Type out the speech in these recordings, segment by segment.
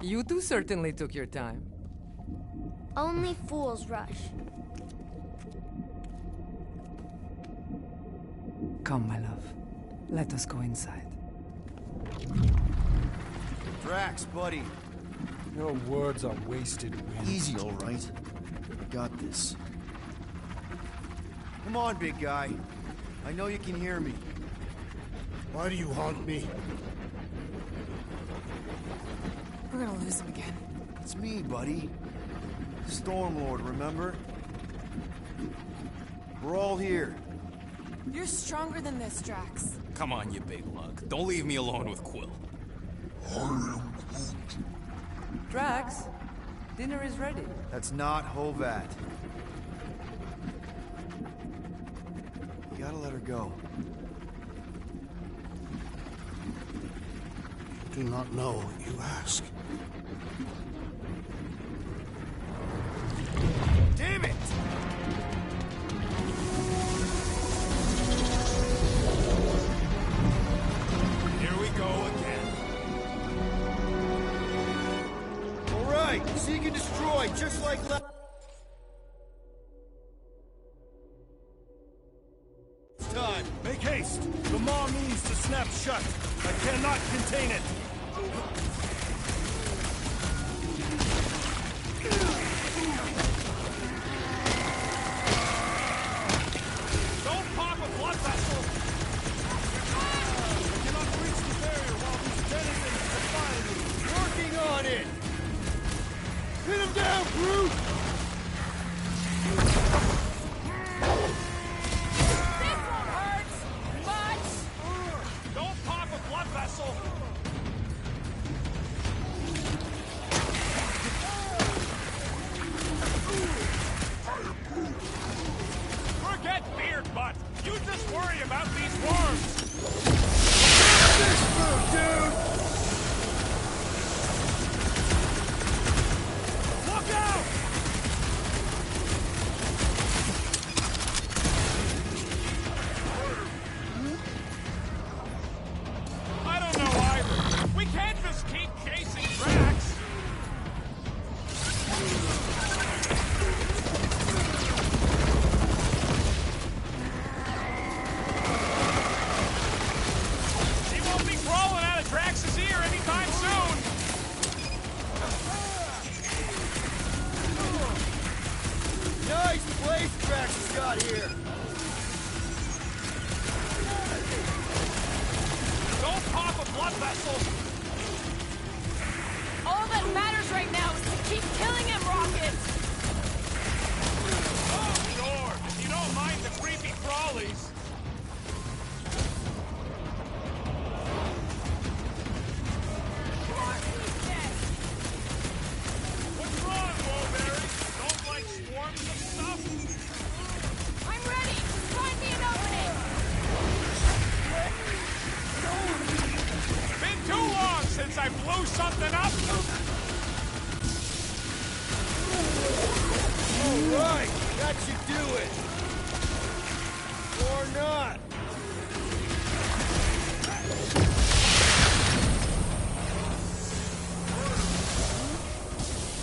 You two certainly took your time. Only fools rush. Come, my love. Let us go inside. Drax, buddy. Your words are wasted wind. Easy, all right. I got this. Come on, big guy. I know you can hear me. Why do you haunt me? We're gonna lose him again. It's me, buddy. Stormlord, remember? We're all here. You're stronger than this, Drax. Come on, you big lug. Don't leave me alone with Quill. Drax, dinner is ready. That's not Hovat. You gotta let her go. Do not know what you ask. Damn it! Here we go again. All right, seek and destroy, just like last time. Make haste! The maw means to snap shut. I cannot contain it. Don't pop a blood vessel! I cannot reach the barrier while these denizens defy me. Working on it! Hit him down, Groot! This won't hurt much! Don't pop a blood vessel! Forget Beard Butt! You just worry about these worms! This move, dude! Look out! I don't know either. We can't just keep chasing Drax. He won't be crawling out of Drax's ear anytime soon. Nice place Drax has got here! Don't pop a blood vessel. All that matters right now is to keep killing him, Rocket! Oh, sure. If you don't mind the creepy crawlies. What's wrong, Woberry? Don't like swarms of stuff? I'm ready! Find me an opening! It's been too long since I blew something up. All right, that should do it! Or not!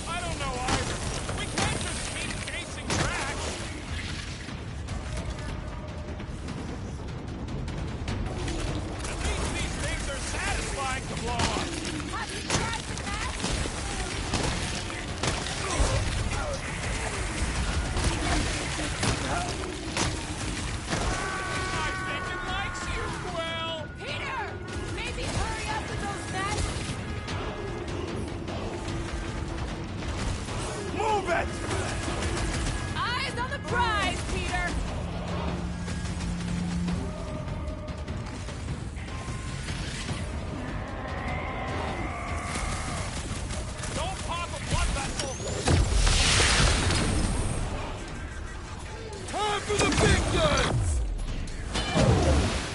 I don't know either. We can't just keep chasing Drax. At least these things are satisfying to blow up. Have you tried the match? I think it likes you, Quill. Peter! Maybe hurry up with those nets? Move it! Eyes on the prize, Peter! Don't pop a blood vessel. Time for the big guns!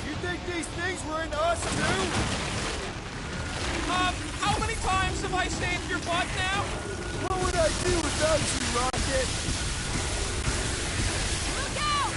You think these things were into us too? How many times have I saved your butt now? What would I do without you, Rocket? Look out!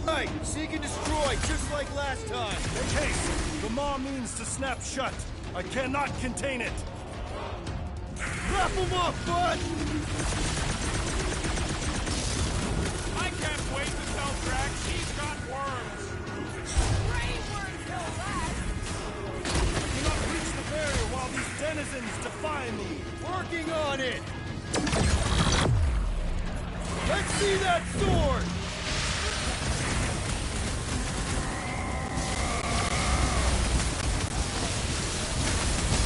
Right! Seek and destroy, just like last time! Make haste! The maw means to snap shut. I cannot contain it. Wrap him up, bud! I can't wait to tell Drax he's got worms. Gray worms no less. Do not reach the barrier while these denizens defy me. Working on it! Let's see that sword!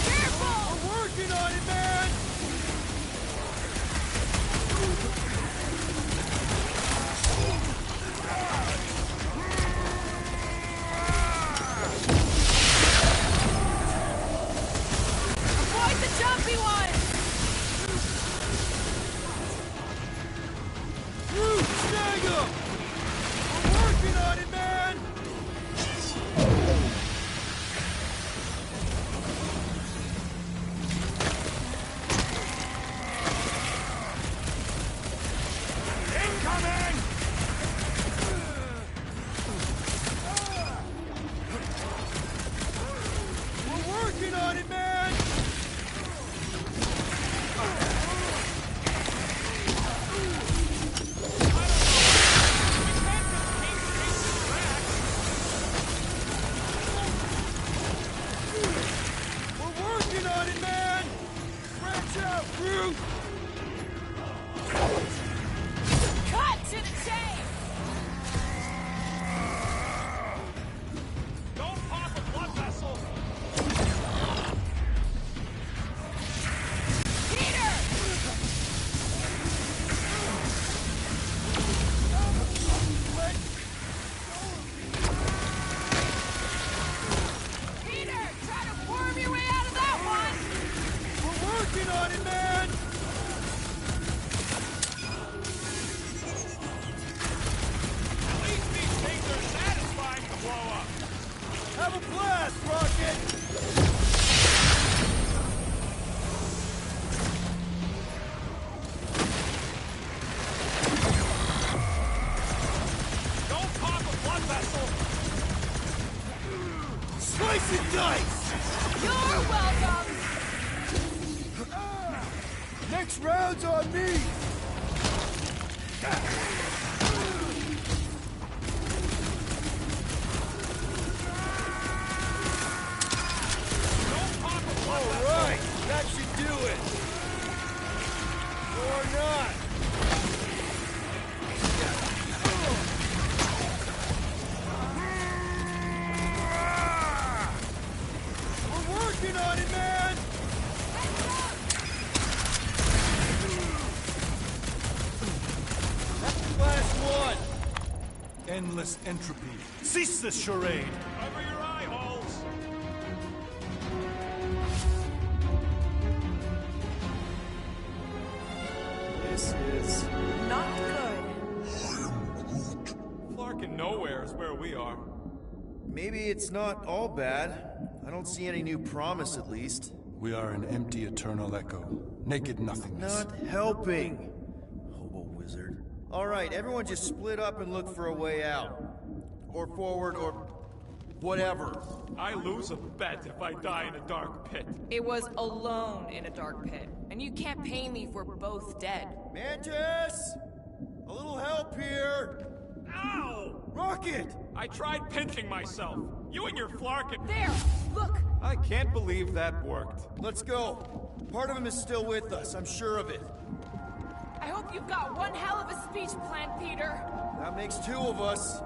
Careful! We're working on it, man! Avoid the jumpy one! Root, snag him! We're working on it, man! Incoming! We're working on it, man! We're working on it, man! Branch out, Groot! Cut to the chase! Don't pop a blood vessel! Peter! Peter, try to worm your way out of that one! We're working on it, man! At least these things are satisfying to blow up. Have a blast, Rocket! Don't pop a blood vessel! Slice and dice! You're welcome! Next round's on me! Don't pop a blood All vessel! right, that should do it. Or not. We're working on it, man! That's the last one. Endless entropy. Cease this charade. Cover your eye holes! This is... Not good. Flarkin' nowhere is where we are. Maybe it's not all bad. I don't see any new promise, at least. We are an empty eternal echo. Naked nothingness. Not helping. Hobo wizard. All right, everyone just split up and look for a way out. Or forward, or whatever. I lose a bet if I die in a dark pit. It was alone in a dark pit, and you can't pay me if we're both dead. Mantis! A little help here! Ow! Rocket! I tried pinching myself. You and your Flarkin. There! Look! I can't believe that worked. Let's go. Part of him is still with us, I'm sure of it. I hope you've got one hell of a speech plan, Peter. That makes two of us.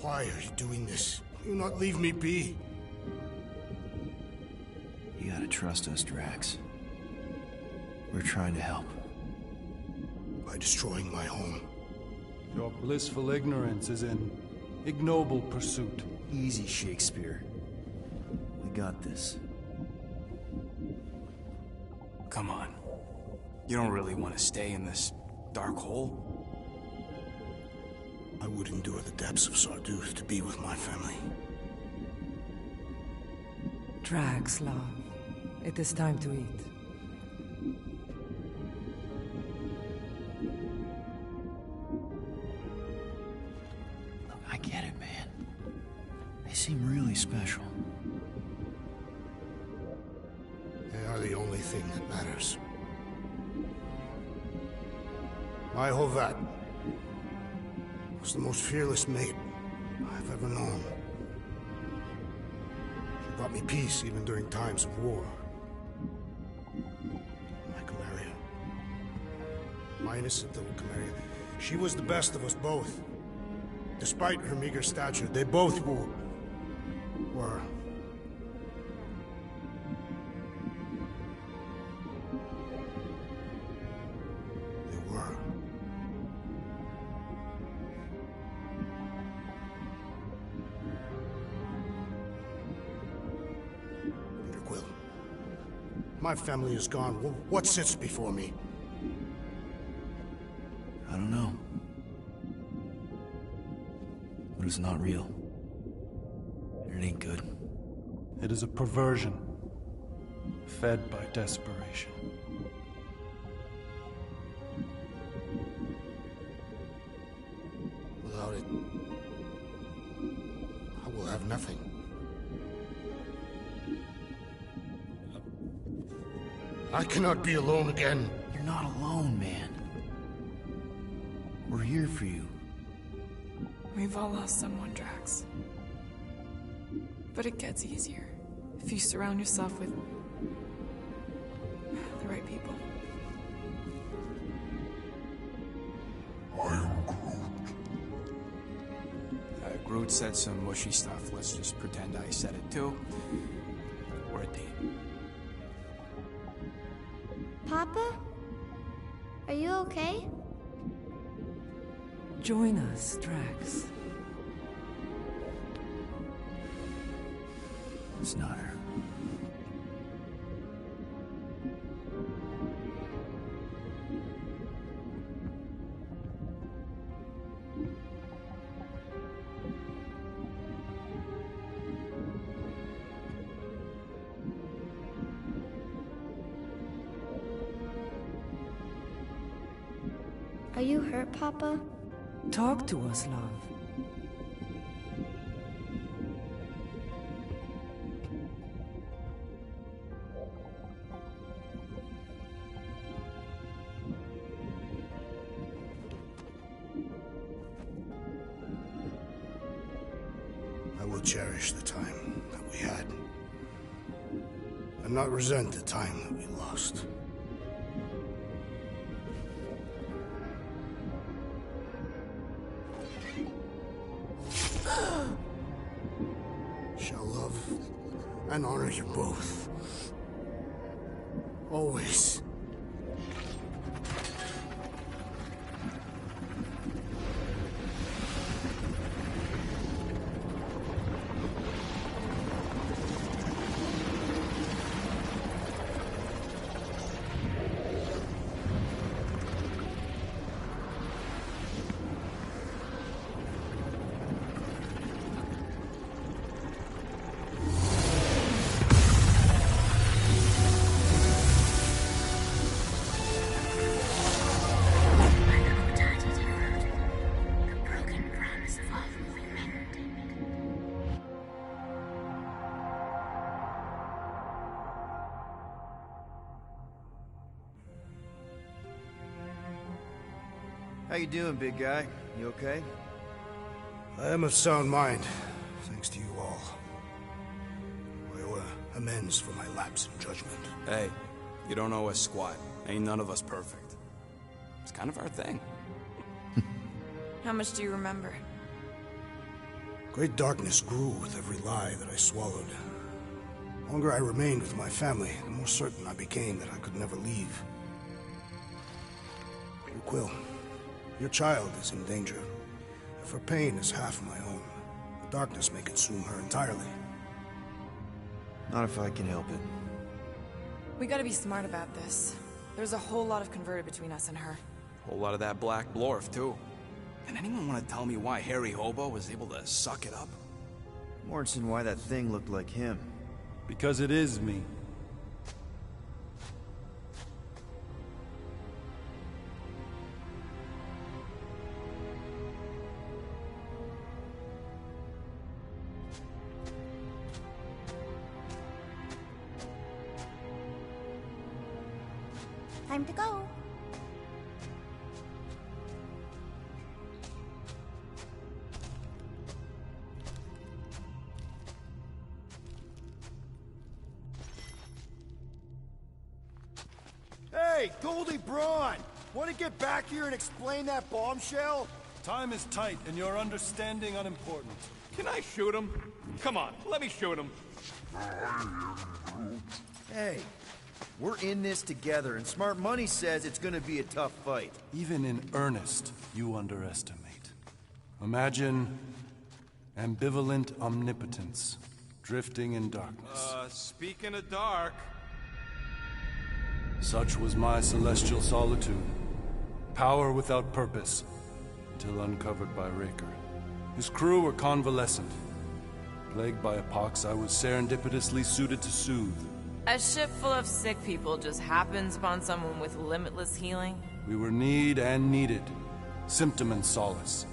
Why are you doing this? You not leave me be. You gotta trust us, Drax. We're trying to help. By destroying my home. Your blissful ignorance is an ignoble pursuit. Easy, Shakespeare. We got this. Come on. You don't really want to stay in this dark hole? I would endure the depths of Sarduth to be with my family. Drax, love. It is time to eat. Look, I get it, man. They seem really special. They are the only thing that matters. My Hovat was the most fearless mate I've ever known. She brought me peace even during times of war. My Kamaria. My innocent little Kamaria. She was the best of us both. Despite her meager stature, they both were. My family is gone. What sits before me? I don't know. But it's not real. It ain't good. It is a perversion, fed by desperation. Without it, I will have nothing. I cannot be alone again. You're not alone, man. We're here for you. We've all lost someone, Drax. But it gets easier if you surround yourself with the right people. I am Groot. Groot said some mushy stuff. Let's just pretend I said it too. We're a team. Papa? Are you okay? Join us, Drax. It's not her. Are you hurt, Papa? Talk to us, love. I will cherish the time that we had, and not resent the time that we lost. Shall love and honor you both. Always. How you doing, big guy? You okay? I am of sound mind, thanks to you all. I owe amends for my lapse in judgment. Hey, you don't owe us squat. Ain't none of us perfect. It's kind of our thing. How much do you remember? Great darkness grew with every lie that I swallowed. The longer I remained with my family, the more certain I became that I could never leave. Quill, your child is in danger. If her pain is half my own, the darkness may consume her entirely. Not if I can help it. We gotta be smart about this. There's a whole lot of converted between us and her. Whole lot of that black blorf, too. Can anyone want to tell me why Harry Hobo was able to suck it up? Morrison, why that thing looked like him. Because it is me. Time to go. Hey, Goldie Braun! Want to get back here and explain that bombshell? Time is tight, and your understanding unimportant. Can I shoot him? Come on, let me shoot him. Hey, we're in this together, and Smart Money says it's gonna be a tough fight. Even in earnest, you underestimate. Imagine ambivalent omnipotence, drifting in darkness. Speaking of dark... Such was my celestial solitude. Power without purpose, until uncovered by Raker. His crew were convalescent. Plagued by a pox I was serendipitously suited to soothe. A ship full of sick people just happens upon someone with limitless healing? We were need and needed, symptom and solace.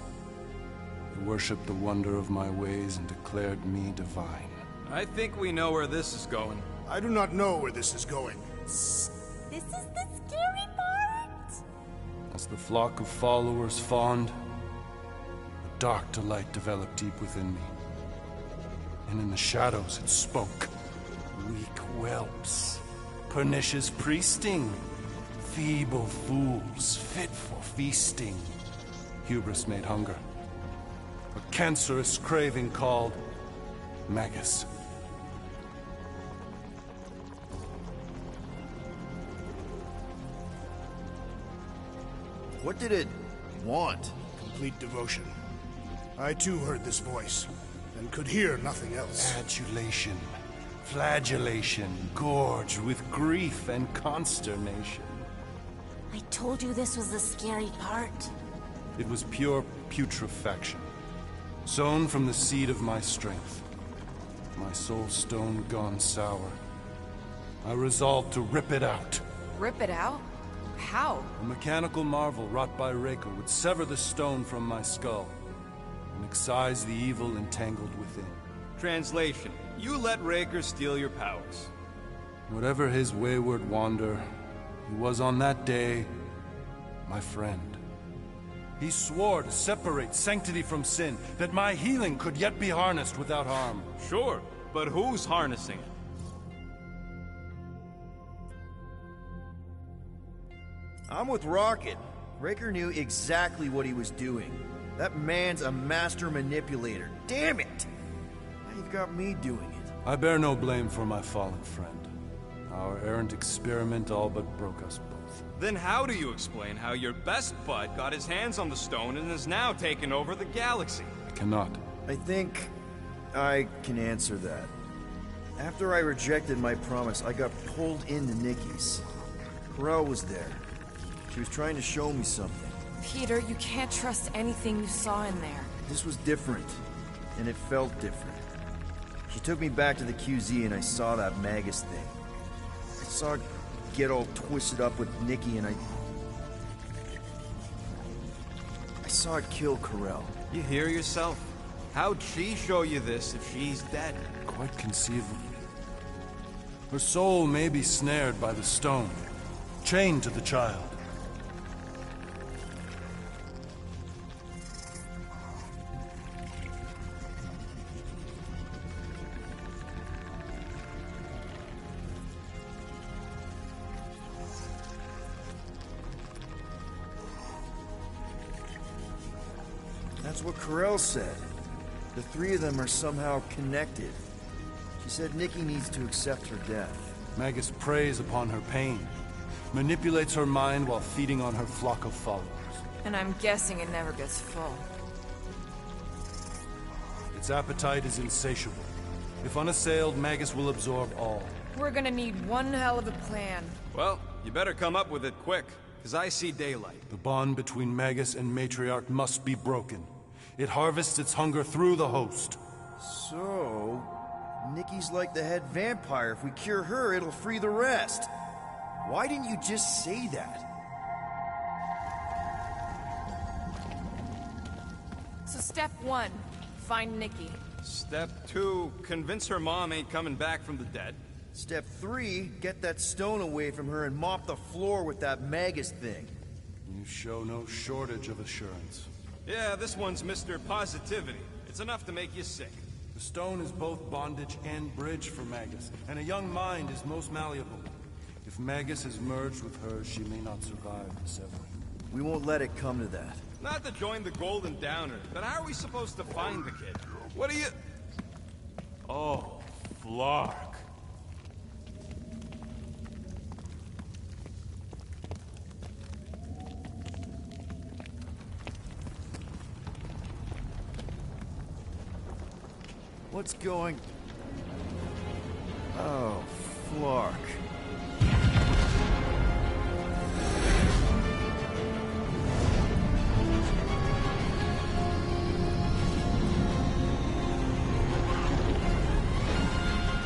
They worshipped the wonder of my ways and declared me divine. I think we know where this is going. I do not know where this is going. This is the scary part. As the flock of followers fawned, a dark delight developed deep within me. And in the shadows it spoke. Weak whelps, pernicious priesting, feeble fools, fit for feasting. Hubris made hunger. A cancerous craving called Magus. What did it want? Complete devotion. I too heard this voice, and could hear nothing else. Adulation, flagellation, gorged with grief and consternation. I told you this was the scary part. It was pure putrefaction, sown from the seed of my strength. My soul stone gone sour. I resolved to rip it out. Rip it out? How? A mechanical marvel wrought by Raker would sever the stone from my skull and excise the evil entangled within. Translation: you let Raker steal your powers. Whatever his wayward wander, he was on that day my friend. He swore to separate sanctity from sin, that my healing could yet be harnessed without harm. Sure, but who's harnessing it? I'm with Rocket. Raker knew exactly what he was doing. That man's a master manipulator. Damn it! Now you've got me doing it. I bear no blame for my fallen friend. Our errant experiment all but broke us both. Then how do you explain how your best bud got his hands on the stone and is now taking over the galaxy? I cannot. I think I can answer that. After I rejected my promise, I got pulled into Nikki's. Corel was there. She was trying to show me something. Peter, you can't trust anything you saw in there. This was different, and it felt different. She took me back to the QZ and I saw that Magus thing. I saw it get all twisted up with Nikki and I saw it kill Corel. You hear yourself? How'd she show you this if she's dead? Quite conceivable. Her soul may be snared by the stone, chained to the child. That's what Corel said. The three of them are somehow connected. She said Nikki needs to accept her death. Magus preys upon her pain, manipulates her mind while feeding on her flock of followers. And I'm guessing it never gets full. Its appetite is insatiable. If unassailed, Magus will absorb all. We're gonna need one hell of a plan. Well, you better come up with it quick. because I see daylight. The bond between Magus and Matriarch must be broken. It harvests its hunger through the host. So, Nikki's like the head vampire. If we cure her, it'll free the rest. Why didn't you just say that? So step 1, find Nikki. Step 2, convince her mom ain't coming back from the dead. Step 3, get that stone away from her and mop the floor with that Magus thing. You show no shortage of assurance. Yeah, this one's Mr. Positivity. It's enough to make you sick. The stone is both bondage and bridge for Magus, and a young mind is most malleable. If Magus is merged with hers, she may not survive the severing. We won't let it come to that. Not to join the Golden Downer, but how are we supposed to find the kid? What are you... Oh, Flark. What's going... Oh, Flark.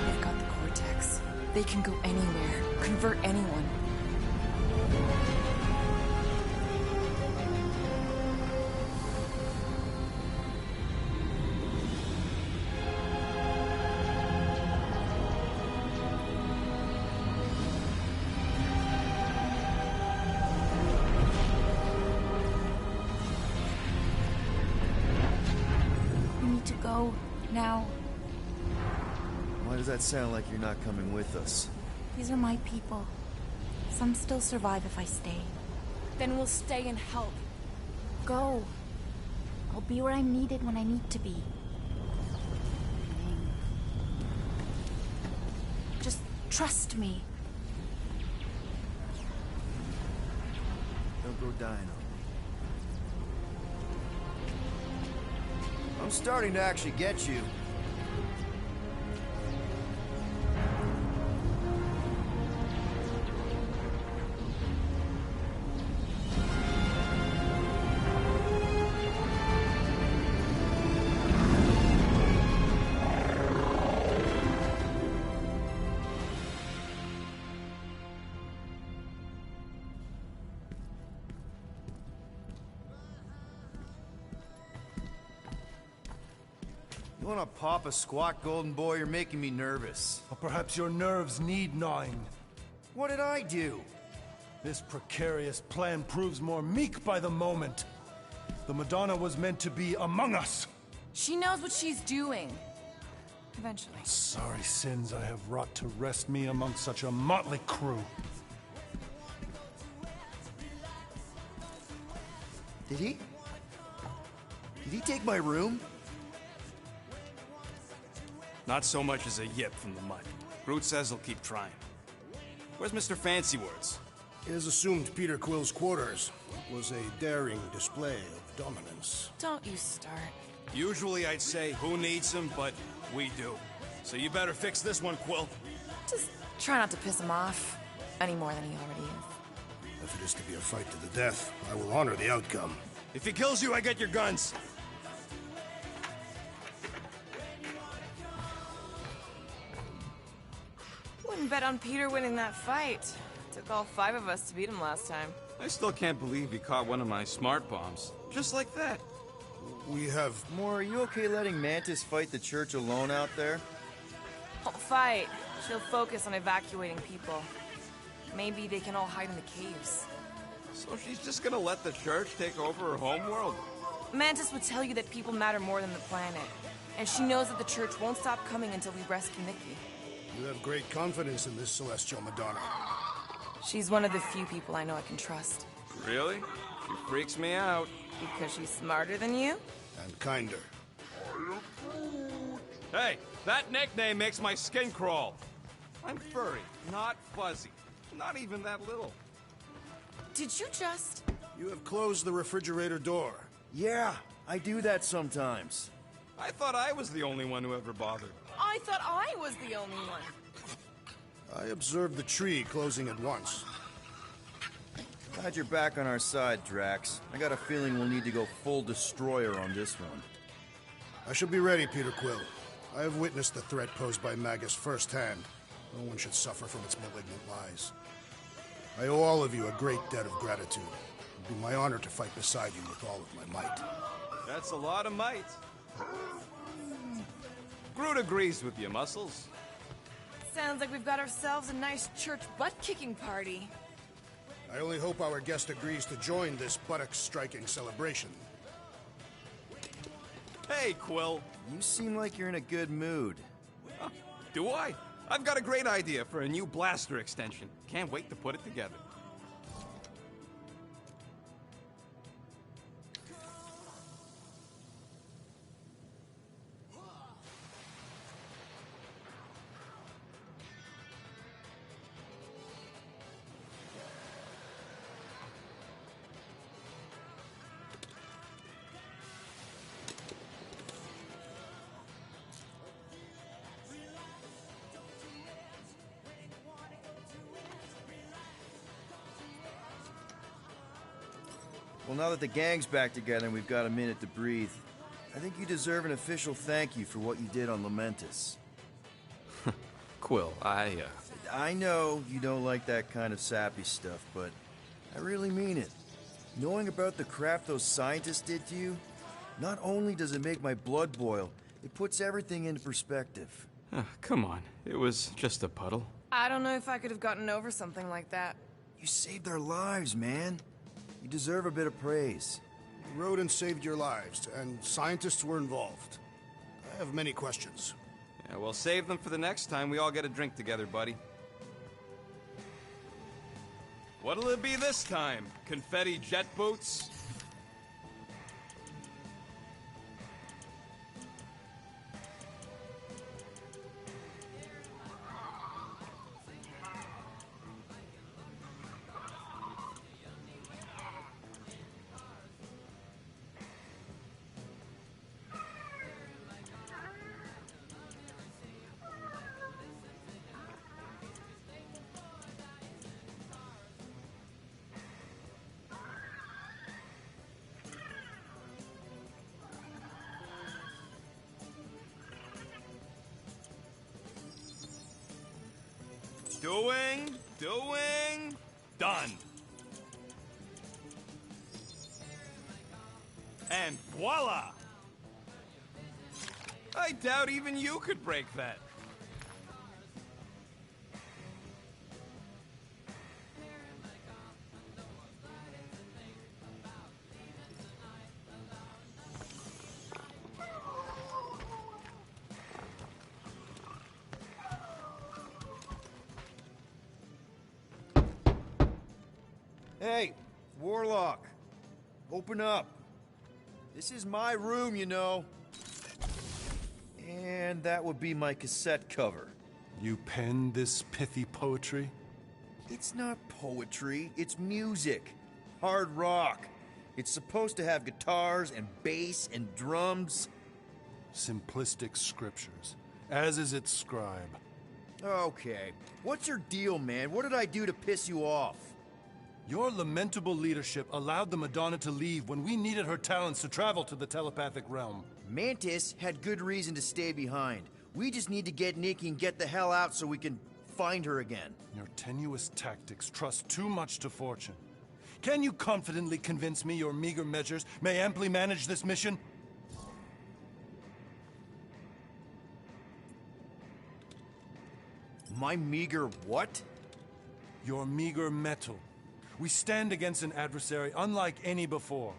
They've got the Cortex. They can go anywhere, convert anyone. Go now. Why does that sound like you're not coming with us? These are my people. Some still survive if I stay. Then we'll stay and help. Go. I'll be where I'm needed when I need to be. Just trust me. Don't go dying on me. I'm starting to actually get you. You wanna pop a squat, Golden Boy? You're making me nervous. Or perhaps your nerves need gnawing. What did I do? This precarious plan proves more meek by the moment. The Madonna was meant to be among us. She knows what she's doing. Eventually. Sorry sins I have wrought to wrest me among such a motley crew. Did he? Did he take my room? Not so much as a yip from the mud. Groot says he'll keep trying. Where's Mr. Fancy Words? It is assumed Peter Quill's quarters was a daring display of dominance. Don't you start. Usually I'd say, who needs him, but we do. So you better fix this one, Quill. Just try not to piss him off any more than he already is. If it is to be a fight to the death, I will honor the outcome. If he kills you, I get your guns. Wouldn't bet on Peter winning that fight. Took all 5 of us to beat him last time. I still can't believe he caught one of my smart bombs. Just like that. We have... Moore, are you okay letting Mantis fight the church alone out there? Won't fight. She'll focus on evacuating people. Maybe they can all hide in the caves. So she's just gonna let the church take over her homeworld? Mantis would tell you that people matter more than the planet. And she knows that the church won't stop coming until we rescue Nikki. You have great confidence in this Celestial Madonna. She's one of the few people I know I can trust. Really? She freaks me out. Because she's smarter than you? And kinder. Hey, that nickname makes my skin crawl. I'm furry, not fuzzy. Not even that little. Did you just... You have closed the refrigerator door. Yeah, I do that sometimes. I thought I was the only one who ever bothered. I thought I was the only one. I observed the tree closing at once. Glad you're back on our side, Drax. I got a feeling we'll need to go full destroyer on this one. I shall be ready, Peter Quill. I have witnessed the threat posed by Magus firsthand. No one should suffer from its malignant lies. I owe all of you a great debt of gratitude. It would be my honor to fight beside you with all of my might. That's a lot of might. Groot agrees with you, Muscles. Sounds like we've got ourselves a nice church butt-kicking party. I only hope our guest agrees to join this buttocks-striking celebration. Hey, Quill. You seem like you're in a good mood. Huh, do I? I've got a great idea for a new blaster extension. Can't wait to put it together. Well, now that the gang's back together and we've got a minute to breathe, I think you deserve an official thank you for what you did on Lamentus. Quill, I know you don't like that kind of sappy stuff, but I really mean it. Knowing about the crap those scientists did to you, not only does it make my blood boil, it puts everything into perspective. come on. It was just a puddle. I don't know if I could have gotten over something like that. You saved our lives, man. You deserve a bit of praise. Rodent saved your lives, and scientists were involved. I have many questions. Yeah, well, save them for the next time we all get a drink together, buddy. What'll it be this time? Confetti jet boots? Doing, done. And voila! I doubt even you could break that. Hey, Warlock. Open up. This is my room, you know. And that would be my cassette cover. You penned this pithy poetry? It's not poetry, it's music. Hard rock. It's supposed to have guitars and bass and drums. Simplistic scriptures, as is its scribe. Okay. What's your deal, man? What did I do to piss you off? Your lamentable leadership allowed the Madonna to leave when we needed her talents to travel to the telepathic realm. Mantis had good reason to stay behind. We just need to get Nikki and get the hell out so we can find her again. Your tenuous tactics trust too much to fortune. Can you confidently convince me your meager measures may amply manage this mission? My meager what? Your meager metal. We stand against an adversary unlike any before,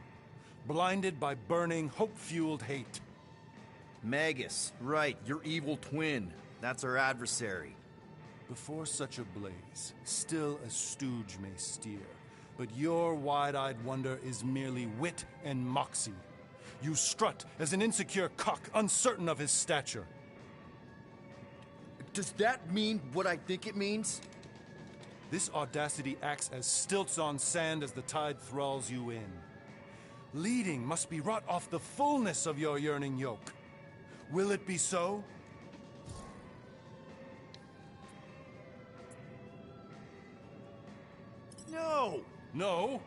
blinded by burning, hope-fueled hate. Magus, right, your evil twin. That's our adversary. Before such a blaze, still a stooge may steer, but your wide-eyed wonder is merely wit and moxie. You strut as an insecure cock, uncertain of his stature. Does that mean what I think it means? This audacity acts as stilts on sand as the tide thralls you in. Leading must be wrought off the fullness of your yearning yoke. Will it be so? No! No.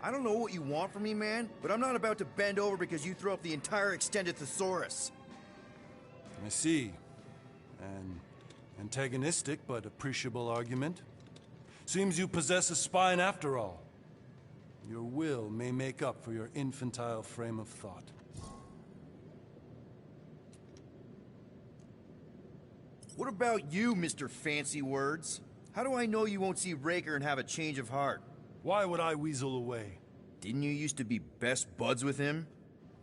I don't know what you want from me, man, but I'm not about to bend over because you throw up the entire extended thesaurus. I see. An antagonistic but appreciable argument. Seems you possess a spine after all. Your will may make up for your infantile frame of thought. What about you, Mr. Fancy Words? How do I know you won't see Raker and have a change of heart? Why would I weasel away? Didn't you used to be best buds with him?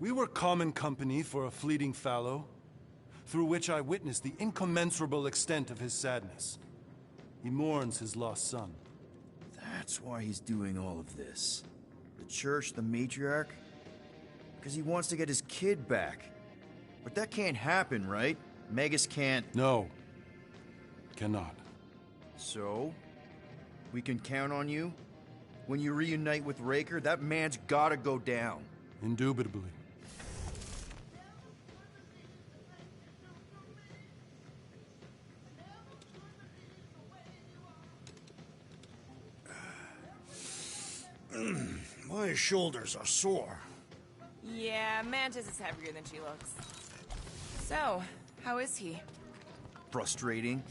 We were common company for a fleeting fallow, through which I witnessed the incommensurable extent of his sadness. He mourns his lost son. That's why he's doing all of this. The church, the matriarch? Because he wants to get his kid back. But that can't happen, right? Magus can't... No. Cannot. So? We can count on you? When you reunite with Raker, that man's gotta go down. Indubitably. My shoulders are sore. Yeah, Mantis is heavier than she looks. So, how is he? Frustrating.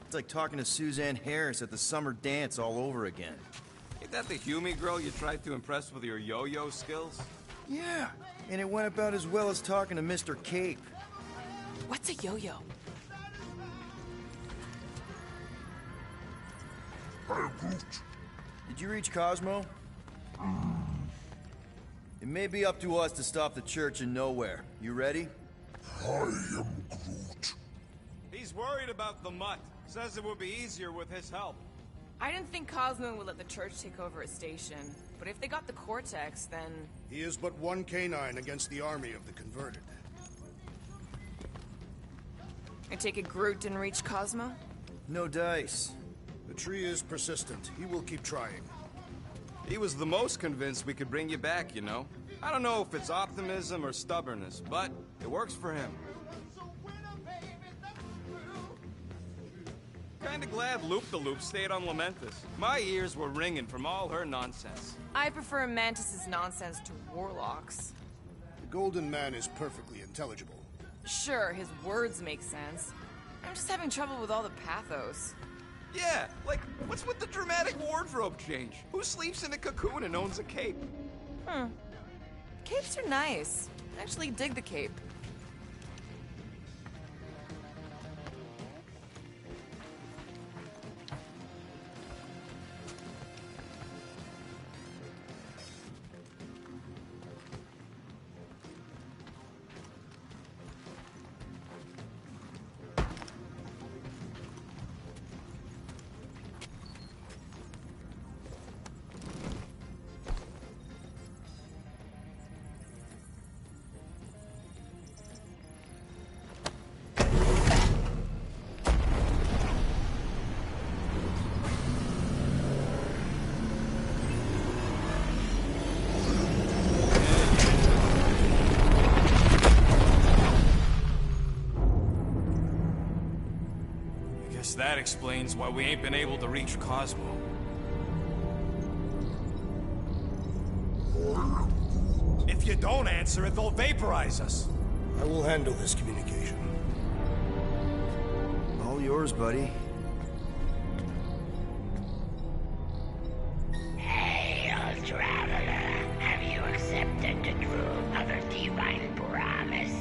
It's like talking to Suzanne Harris at the summer dance all over again. Ain't that the Hume girl you tried to impress with your yo-yo skills? Yeah, and it went about as well as talking to Mr. Cape. What's a yo-yo? Did you reach Cosmo? It may be up to us to stop the Church in Nowhere. You ready? I am Groot. He's worried about the mutt. Says it would be easier with his help. I didn't think Cosmo would let the Church take over a station. But if they got the Cortex, then... He is but one canine against the army of the converted. I take it Groot didn't reach Cosmo? No dice. The tree is persistent. He will keep trying. He was the most convinced we could bring you back, you know? I don't know if it's optimism or stubbornness, but it works for him. Kinda glad Loop-the-Loop stayed on Lamentus. My ears were ringing from all her nonsense. I prefer Mantis's nonsense to Warlock's. The Golden Man is perfectly intelligible. Sure, his words make sense. I'm just having trouble with all the pathos. Yeah, like, what's with the dramatic wardrobe change? Who sleeps in a cocoon and owns a cape? Capes are nice. I actually dig the cape. That explains why we ain't been able to reach Cosmo. If you don't answer it, they'll vaporize us. I will handle this communication. All yours, buddy. Hail, traveler. Have you accepted the truth of a divine promise?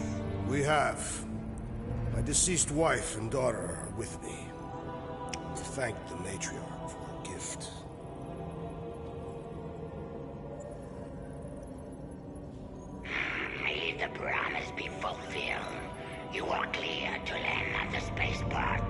We have. My deceased wife and daughter are with me. Thank the matriarch for her gift. May the promise be fulfilled. You are clear to land on the spaceport.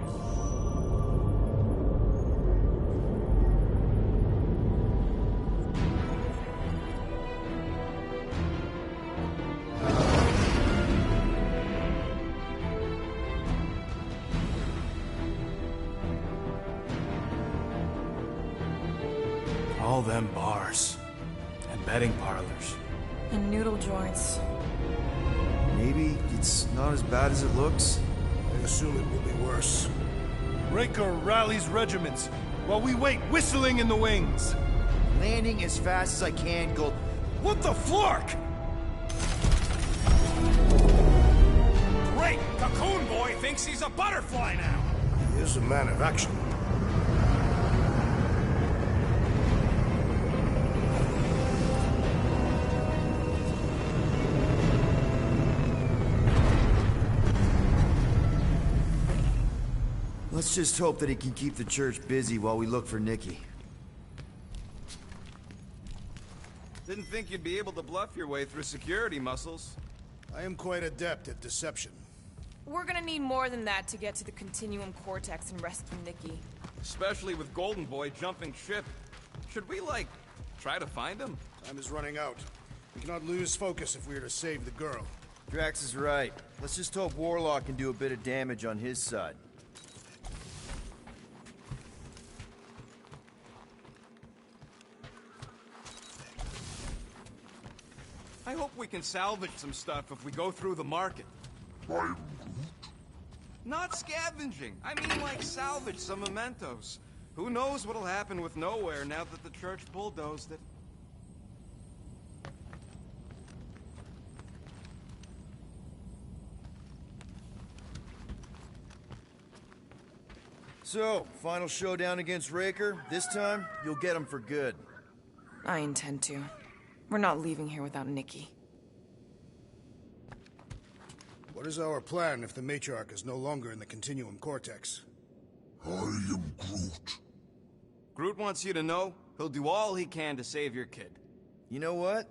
All them bars. And betting parlors. And noodle joints. Maybe it's not as bad as it looks. I assume it will be worse. Raker rallies regiments, while we wait whistling in the wings. Landing as fast as I can, Gold. What the flark? Great! Cocoon Boy thinks he's a butterfly now! He is a man of action. Let's just hope that he can keep the church busy while we look for Nikki. Didn't think you'd be able to bluff your way through security, Muscles. I am quite adept at deception. We're gonna need more than that to get to the Continuum Cortex and rescue Nikki. Especially with Golden Boy jumping ship. Should we, like, try to find him? Time is running out. We cannot lose focus if we are to save the girl. Drax is right. Let's just hope Warlock can do a bit of damage on his side. I hope we can salvage some stuff if we go through the market. Not scavenging. I mean, like, salvage some mementos. Who knows what'll happen with Nowhere now that the church bulldozed it. So, final showdown against Raker. This time, you'll get him for good. I intend to. We're not leaving here without Nikki. What is our plan if the Matriarch is no longer in the Continuum Cortex? I am Groot. Groot wants you to know he'll do all he can to save your kid. You know what?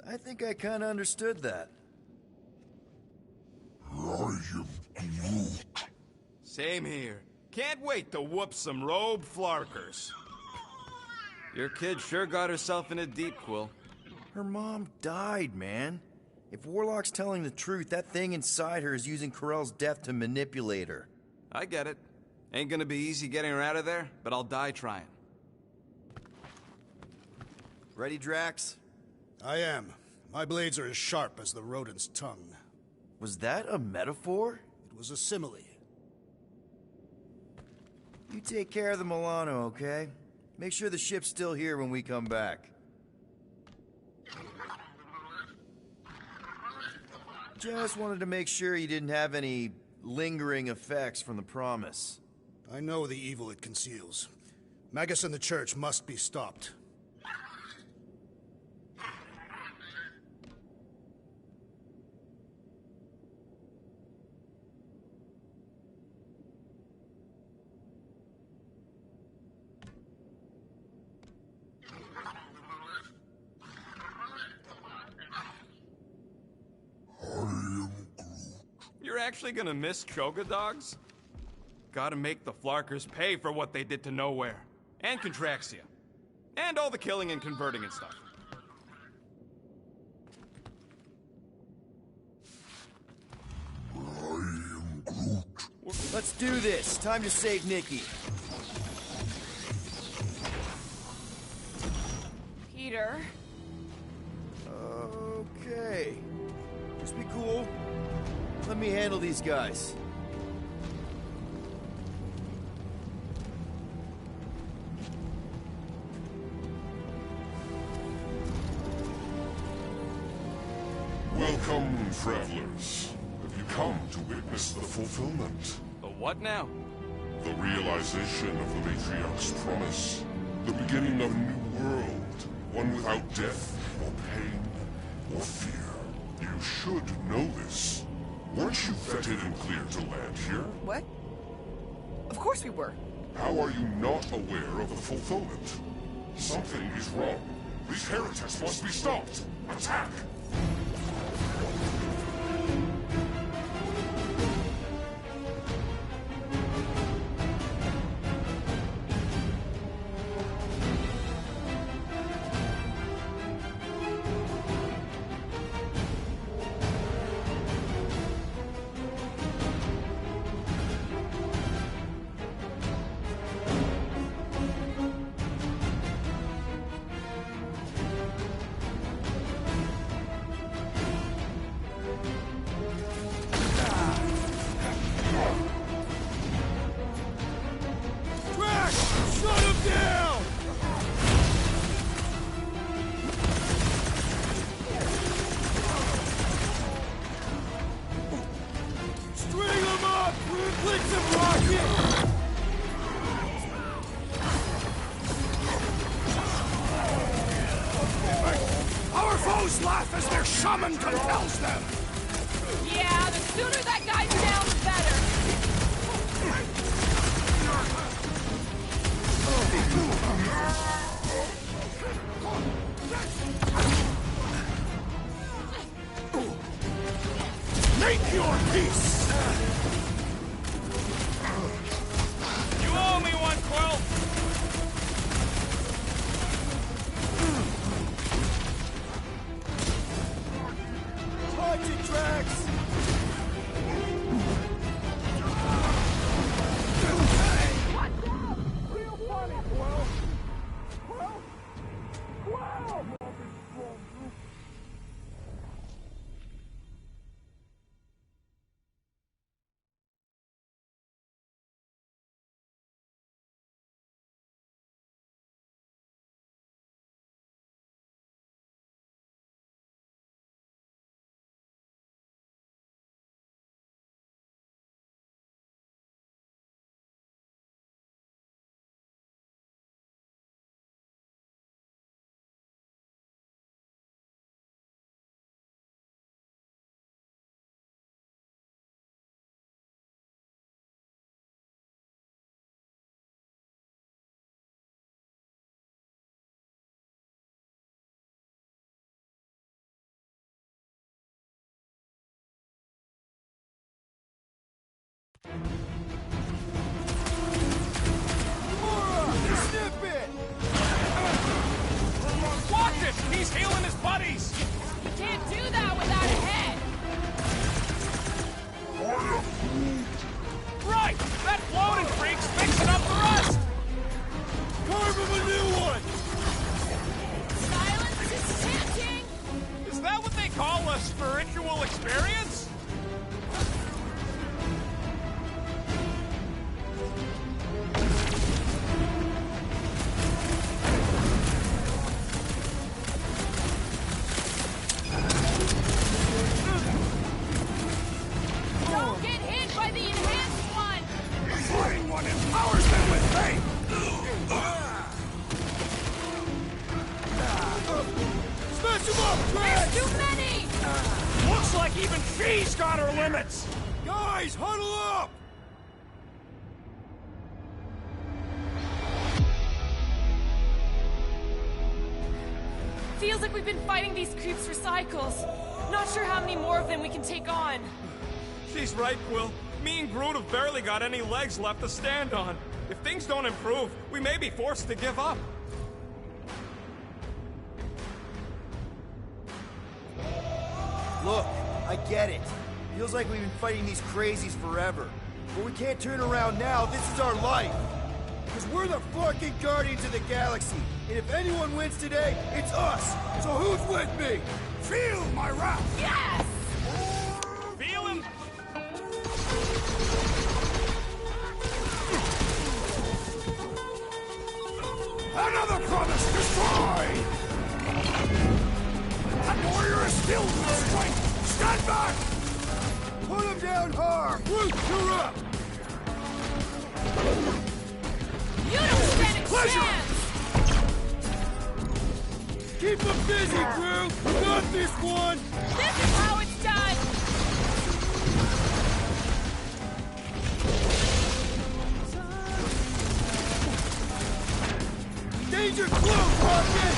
I think I kinda understood that. I am Groot. Same here. Can't wait to whoop some robe flarkers. Your kid sure got herself in a deep, Quill. Her mom died, man. If Warlock's telling the truth, that thing inside her is using Corell's death to manipulate her. I get it. Ain't gonna be easy getting her out of there, but I'll die trying. Ready, Drax? I am. My blades are as sharp as the rodent's tongue. Was that a metaphor? It was a simile. You take care of the Milano, okay? Make sure the ship's still here when we come back. Just wanted to make sure you didn't have any lingering effects from the promise. I know the evil it conceals. Magus and the Church must be stopped. You're actually gonna miss Choga Dogs? Gotta make the Flarkers pay for what they did to Nowhere. And Contraxia. And all the killing and converting and stuff. I am Groot. Let's do this. Time to save Nikki. Peter? Okay. Just be cool. Let me handle these guys. Welcome, travelers. Have you come to witness the fulfillment? The what now? The realization of the Matriarch's promise. The beginning of a new world. One without death, or pain, or fear. You should know this. Weren't you vetted and cleared to land here? What? Of course we were. How are you not aware of the fulfillment? Something is wrong. These heretics must be stopped. Attack! summon compels them! Yeah, the sooner that guy's down, the better. Make your peace! You owe me one, Quill! Punch it, Drax! Snip it! Watch it! He's healing his buddies! You can't do that without a head. Right! That floating freak's fixing up the rust! Carve him a new one! Silence is chanting! Is that what they call a spiritual experience? Don't get hit by the enhanced one! The flying one empowers them with faith! Smash him up, There's too many! Looks like even she's got her limits! Guys, huddle up! Feels like we've been fighting these creeps for cycles. Not sure how many more of them we can take on. She's right, Quill. Me and Groot have barely got any legs left to stand on. If things don't improve, we may be forced to give up. Look, I get it. Feels like we've been fighting these crazies forever. But we can't turn around now. This is our life. Because we're the fucking Guardians of the Galaxy. And if anyone wins today, it's us. So who's with me? Feel my wrath! Yes! Feel him? Another promise destroyed! That warrior is filled with strength! Stand back! Put him down hard! Groot, you're up! You don't stand a Pleasure. chance! Keep him busy, Groot! You got this one! This is how it's done! Danger close, Rocket!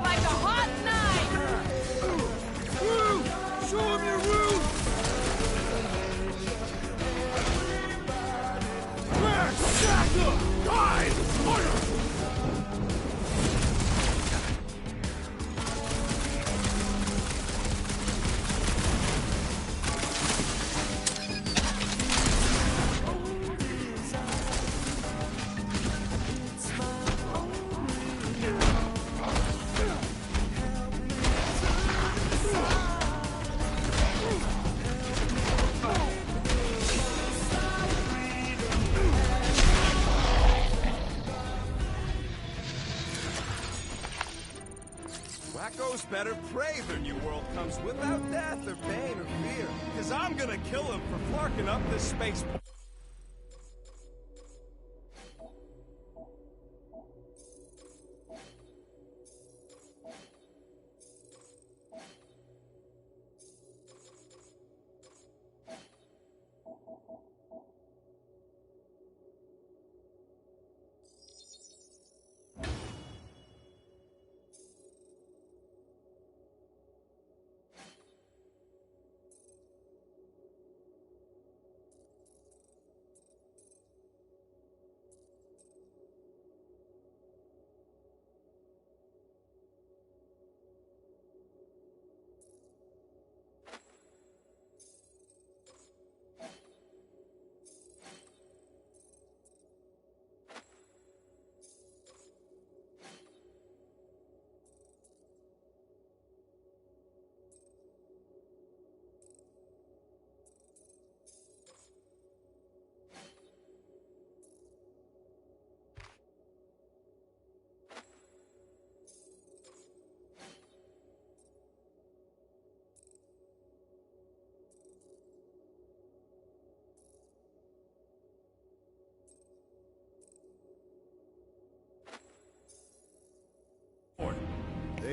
Like a hot knife! Groot! Show him your roots! Crash! Shaka! Dive! Fire! Wacko's better pray their new world comes without death or pain or fear. Cause I'm gonna kill him for flarking up this space.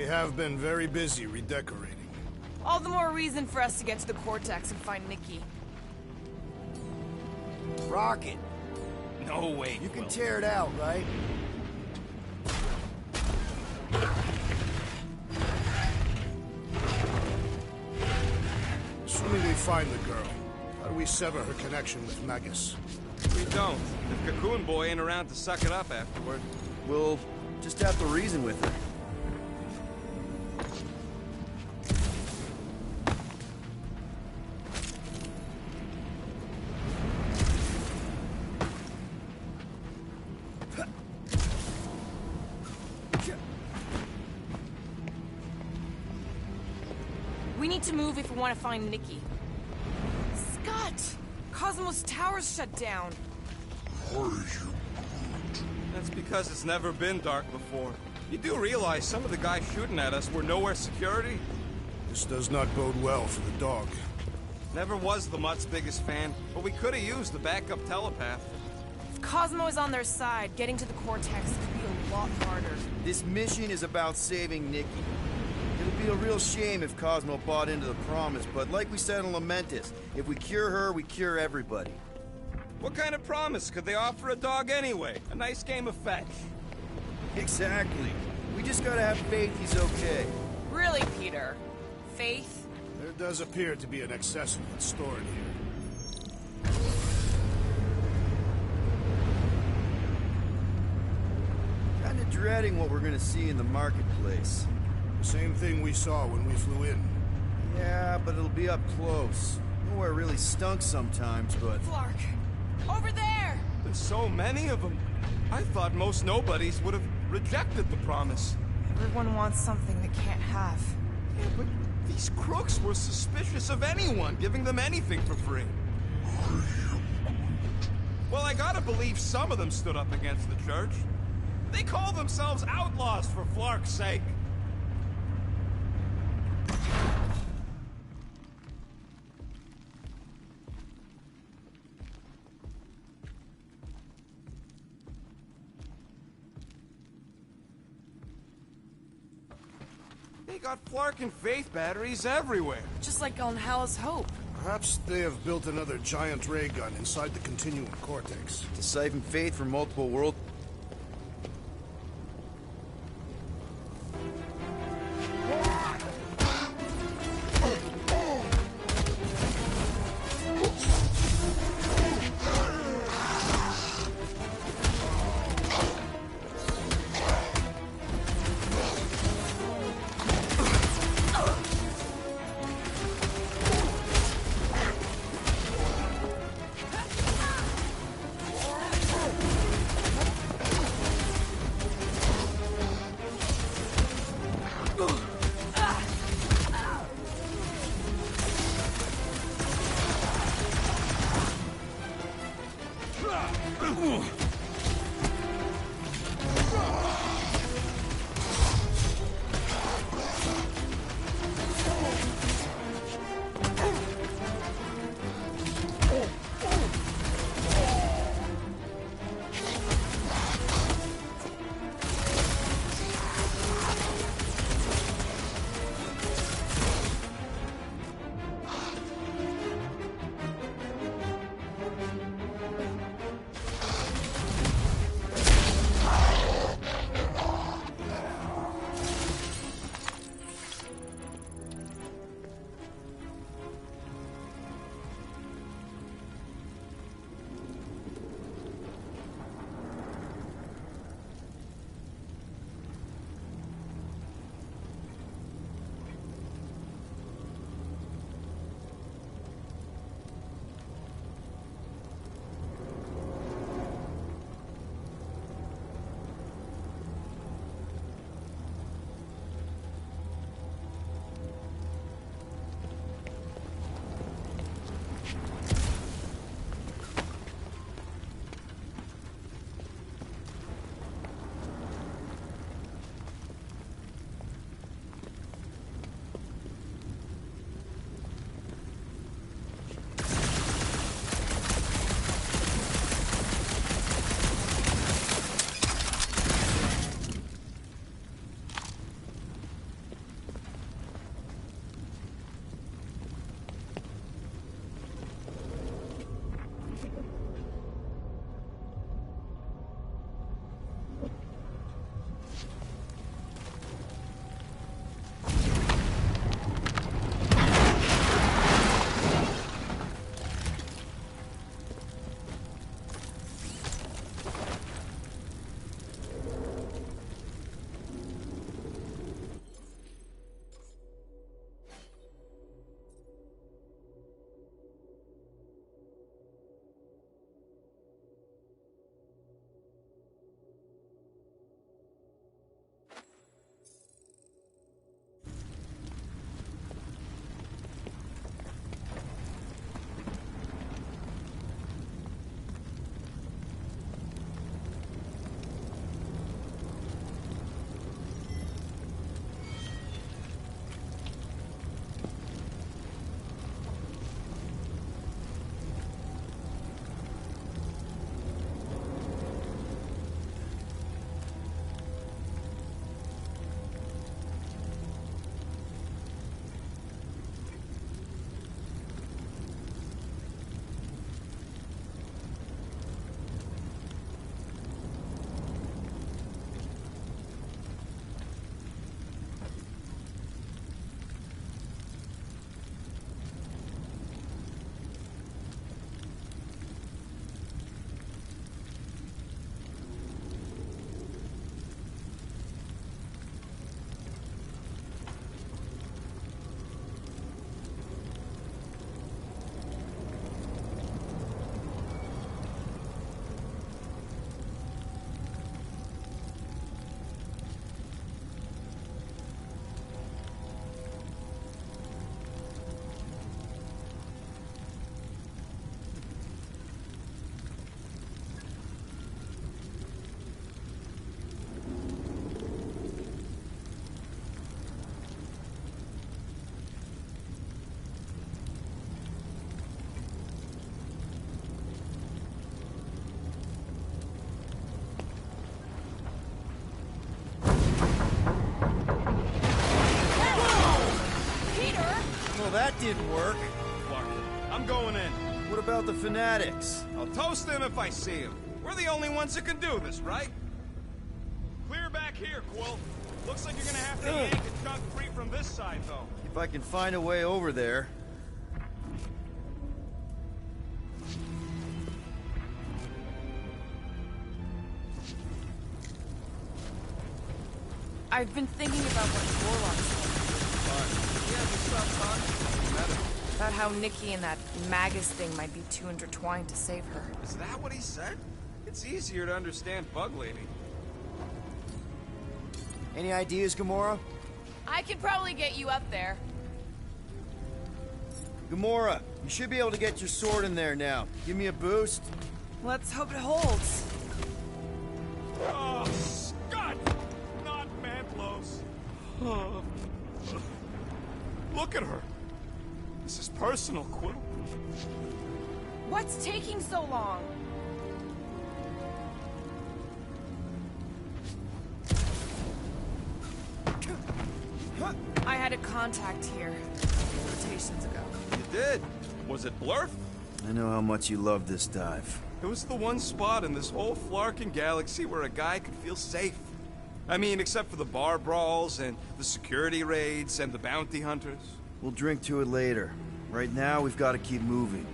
They have been very busy redecorating. All the more reason for us to get to the Cortex and find Nikki. Rocket! No way, You can Quill. tear it out, right? Assuming we find the girl, how do we sever her connection with Magus? We don't. If Cocoon Boy ain't around to suck it up afterward. We'll just have to reason with her. We need to move if we want to find Nikki. Scott! Cosmos Tower's shut down. That's because it's never been dark before. You do realize some of the guys shooting at us were nowhere security? This does not bode well for the dog. Never was the Mutt's biggest fan, but we could have used a backup telepath. If Cosmo is on their side, getting to the Cortex could be a lot harder. This mission is about saving Nikki. It'll be a real shame if Cosmo bought into the promise, but like we said in Lamentus, if we cure her, we cure everybody. What kind of promise could they offer a dog anyway? A nice game of fetch. Exactly. We just gotta have faith he's okay. Really, Peter? Faith? There does appear to be an accessory stored here. Kinda dreading what we're gonna see in the marketplace. Same thing we saw when we flew in. Yeah, but it'll be up close. Nowhere really stunk sometimes, but... Flark! Over there! There's so many of them. I thought most nobodies would have rejected the promise. Everyone wants something they can't have. Yeah, but these crooks were suspicious of anyone giving them anything for free. Well, I gotta believe some of them stood up against the church. They call themselves outlaws for Flark's sake. They got Flark and Faith batteries everywhere. Just like on Hal's Hope. Perhaps they have built another giant ray gun inside the Continuum Cortex. To siphon Faith from multiple worlds... didn't work. Flarkin, I'm going in. What about the fanatics? I'll toast them if I see them. We're the only ones that can do this, right? Clear back here, Quill. Looks like you're gonna have to yank a chunk free from this side, though. If I can find a way over there. I've been thinking about what Warlock's about how Nikki and that Magus thing might be too intertwined to save her. Is that what he said? It's easier to understand Bug Lady. Any ideas, Gamora? I could probably get you up there. Gamora, you should be able to get your sword in there now. Give me a boost. Let's hope it holds. Oh, Scott! Not Mantlos. Oh. Look at her. This is personal, Quill. What's taking so long? I had a contact here rotations ago. You did? Was it Blurf? I know how much you love this dive. It was the one spot in this whole Flarkin galaxy where a guy could feel safe. I mean, except for the bar brawls and the security raids and the bounty hunters. We'll drink to it later. Right now, we've got to keep moving.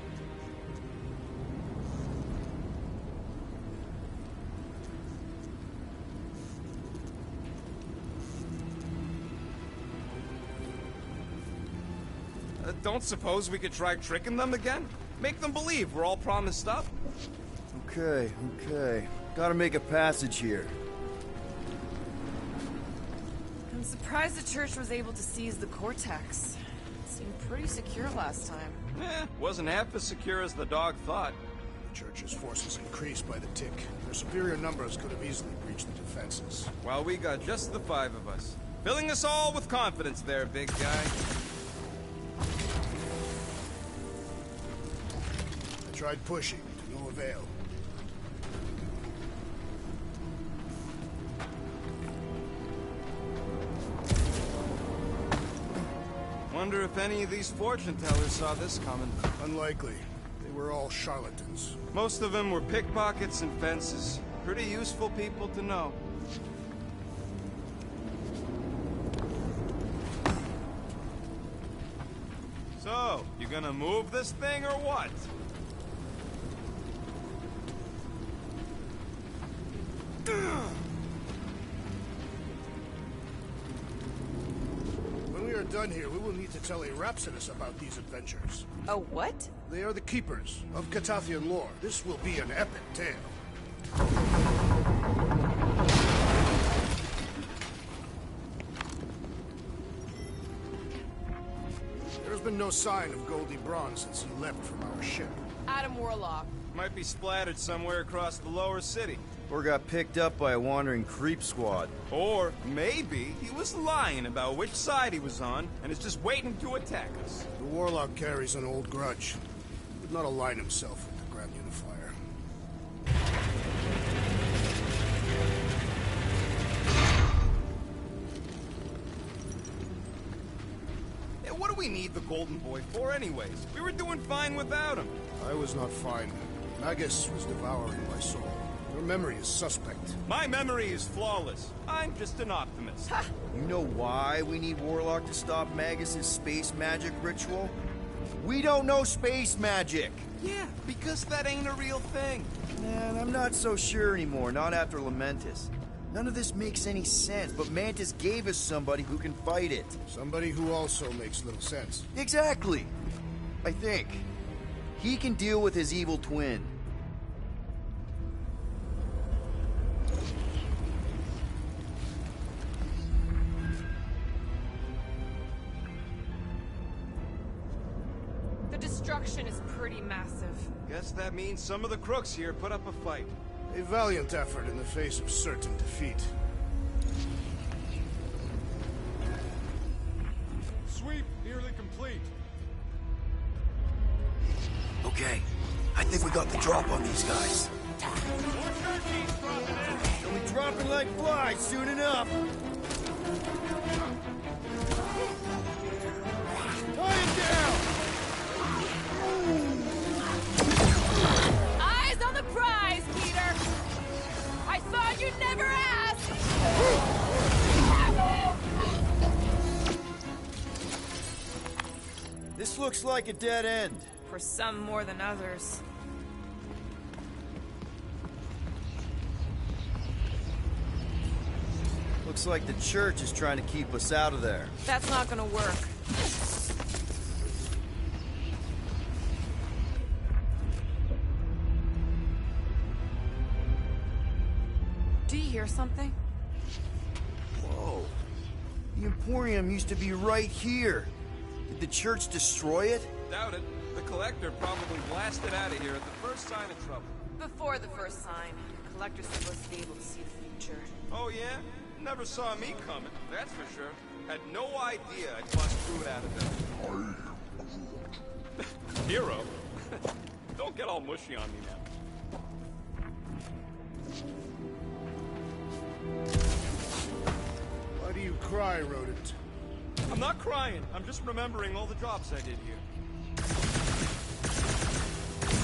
Don't suppose we could try tricking them again? Make them believe we're all promised up? Okay. Gotta make a passage here. I'm surprised the church was able to seize the Cortex. It seemed pretty secure last time. Wasn't half as secure as the dog thought. The church's forces increased by the tick. Their superior numbers could have easily breached the defenses. While we got just the 5 of us. Filling us all with confidence there, big guy. I tried pushing, to no avail. Wonder if any of these fortune tellers saw this coming. Unlikely. They were all charlatans. Most of them were pickpockets and fences. Pretty useful people to know. So, you gonna move this thing or what? When we are done here, we will need to tell a Rhapsodus about these adventures. A what? They are the keepers of Catathian lore. This will be an epic tale. There's been no sign of Goldie Braun since he left from our ship. Adam Warlock. Might be splattered somewhere across the lower city. Or got picked up by a wandering creep squad. Or maybe he was lying about which side he was on and is just waiting to attack us. The Warlock carries an old grudge. He would not align himself with the Grand Unifier. Yeah, what do we need the Golden Boy for anyways? We were doing fine without him. I was not fine. Magus was devouring my soul. Your memory is suspect. My memory is flawless. I'm just an optimist. You know why we need Warlock to stop Magus's space magic ritual? We don't know space magic! Yeah, because that ain't a real thing. Man, I'm not so sure anymore, not after Lamentis. None of this makes any sense, but Mantis gave us somebody who can fight it. Somebody who also makes little sense. Exactly! I think. He can deal with his evil twin. The destruction is pretty massive. Guess that means some of the crooks here put up a fight. A valiant effort in the face of certain defeat. Sweep nearly complete. Okay, I think we got the drop on these guys. They'll be dropping like flies soon enough. Tie him down! looks like a dead end. For some more than others. Looks like the church is trying to keep us out of there. That's not gonna work. Do you hear something? Whoa. The Emporium used to be right here. Did the church destroy it? Doubt it. The Collector probably blasted out of here at the first sign of trouble. Before the first sign, the Collector's supposed to be able to see the future. Oh yeah? Never saw me coming, that's for sure. Had no idea I'd bust through it out of there. Hero? Don't get all mushy on me now. Why do you cry, rodent? I'm not crying. I'm just remembering all the jobs I did here.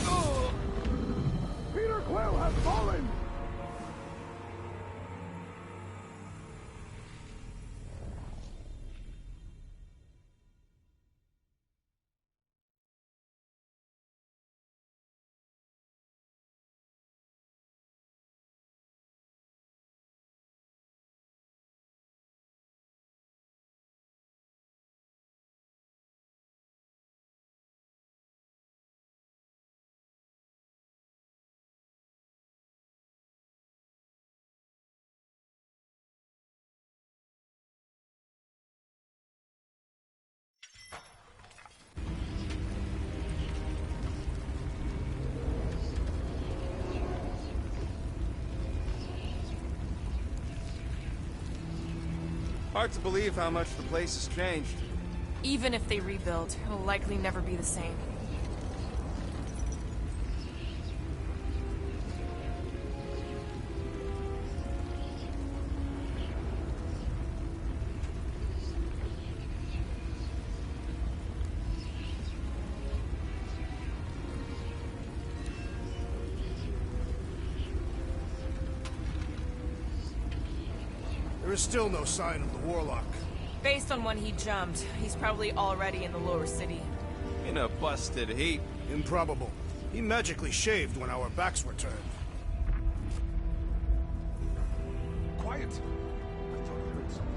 Oh! Peter Quill has fallen! Hard to believe how much the place has changed. Even if they rebuild, it'll likely never be the same. There is still no sign of the Warlock. Based on when he jumped, he's probably already in the lower city. In a busted heap. Improbable. He magically shaved when our backs were turned. Quiet! I thought I heard something.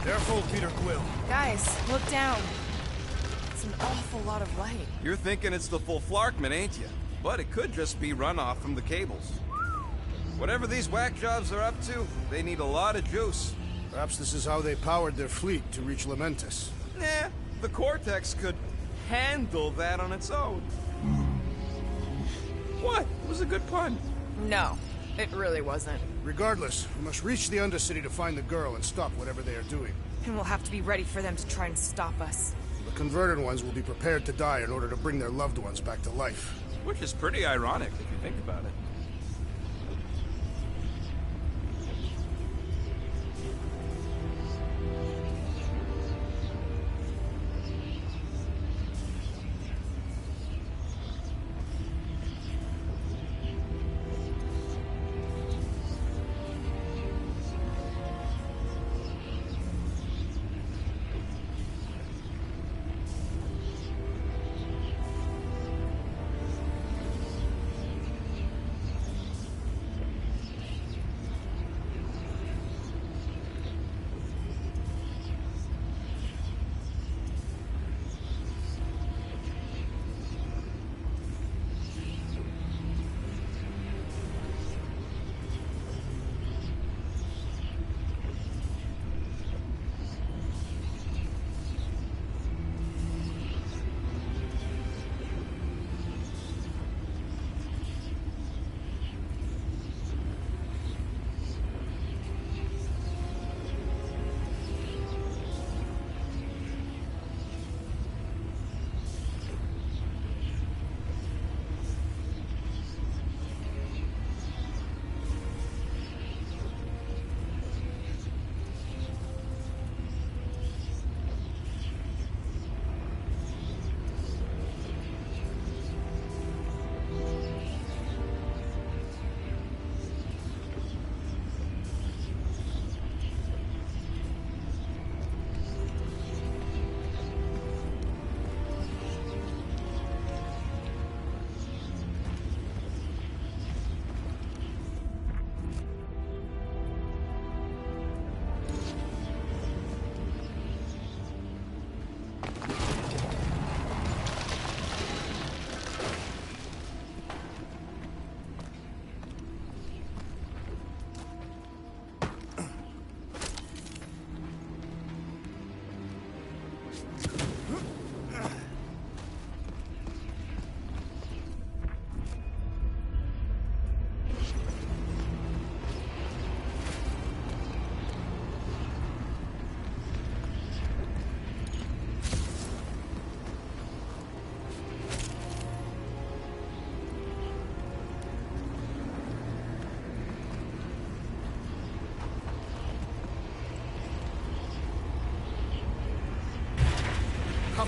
Careful, Peter Quill. Guys, look down. It's an awful lot of light. You're thinking it's the full Flarkman, ain't you? But it could just be runoff from the cables. Whatever these whack jobs are up to, they need a lot of juice. Perhaps this is how they powered their fleet to reach Lamentis. Nah, the Cortex could handle that on its own. What? It was a good pun. No, it really wasn't. Regardless, we must reach the Undercity to find the girl and stop whatever they are doing. And we'll have to be ready for them to try and stop us. The converted ones will be prepared to die in order to bring their loved ones back to life. Which is pretty ironic if you think about it.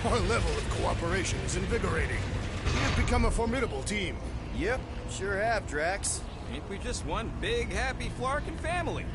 Our level of cooperation is invigorating. We have become a formidable team. Yep, sure have, Drax. Ain't we just one big, happy Flarkin family?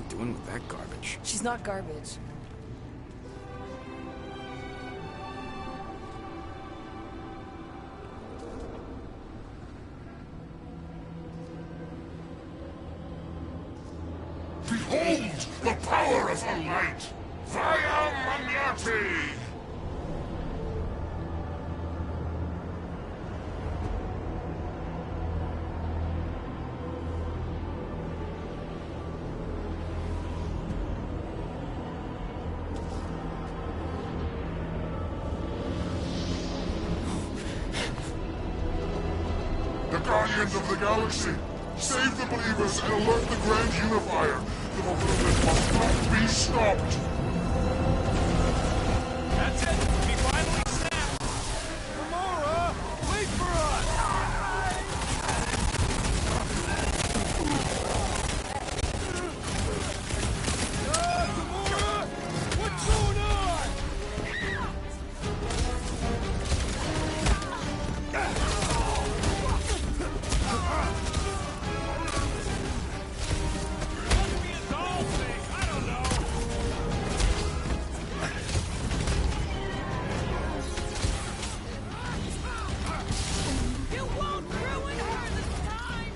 doing with that garbage? She's not garbage. Behold the power of the light! Vaya Magnati! The Guardians of the Galaxy! Save the believers and alert the Grand Unifier! The movement must not be stopped! That's it! We finally snapped! Gamora! Wait for us! Gamora! What's going on? Must be a doll thing! I don't know! You won't ruin her this time!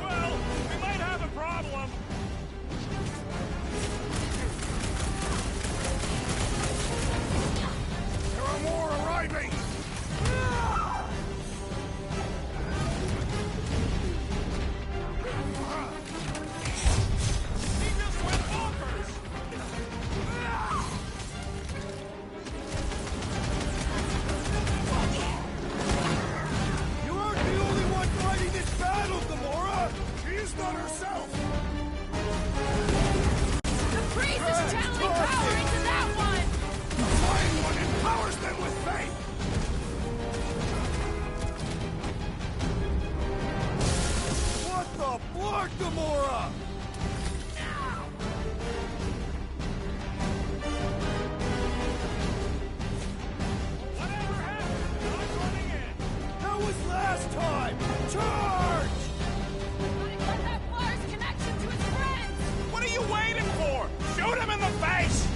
Well, we might have a problem. There are more arriving! He just went bonkers! You aren't the only one fighting this battle, Gamora! She is not herself! The priest is channeling power into that one! The Flying One empowers them with faith! What the blood, Gamora? Whatever happened? I'm running in. That was last time. Charge! Gotta cut that flyer's connection to his friends! What are you waiting for? Shoot him in the face!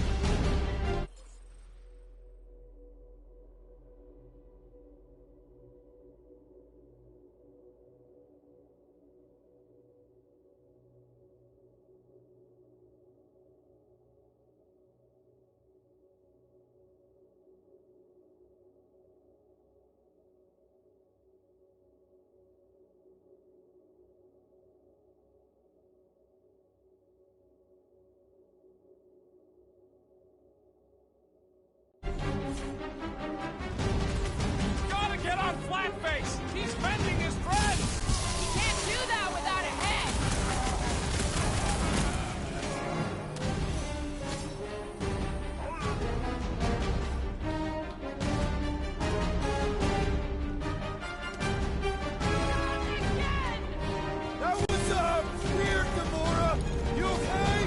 Gotta get on Flatface! He's bending his friends! He can't do that without a head! That was, weird, Gamora! You okay?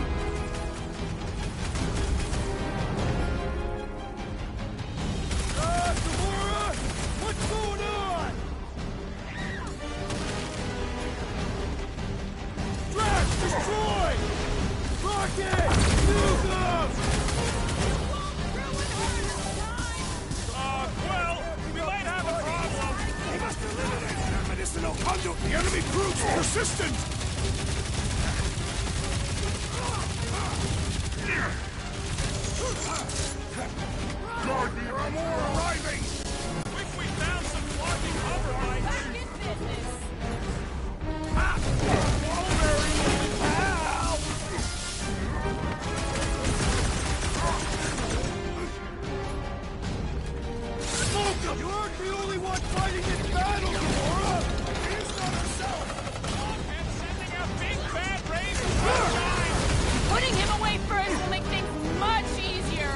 Gamora! What's going on? Drax, destroy! Rocket! Nukem! Well, we might have a problem. They must eliminate that medicinal conduit! The enemy proves persistent! Guard me, there are more arriving! Wish we found some blocking cover lights. Back in business! Smoke You aren't the only one fighting this battle, Gamora! She's not herself! And sending out big bad rays! Putting him away first will make things much easier!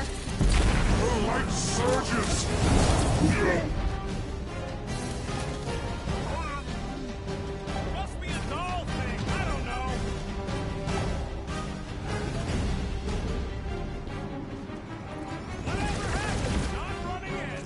The light surges! Must be a doll thing, I don't know. Whatever happened, not running in.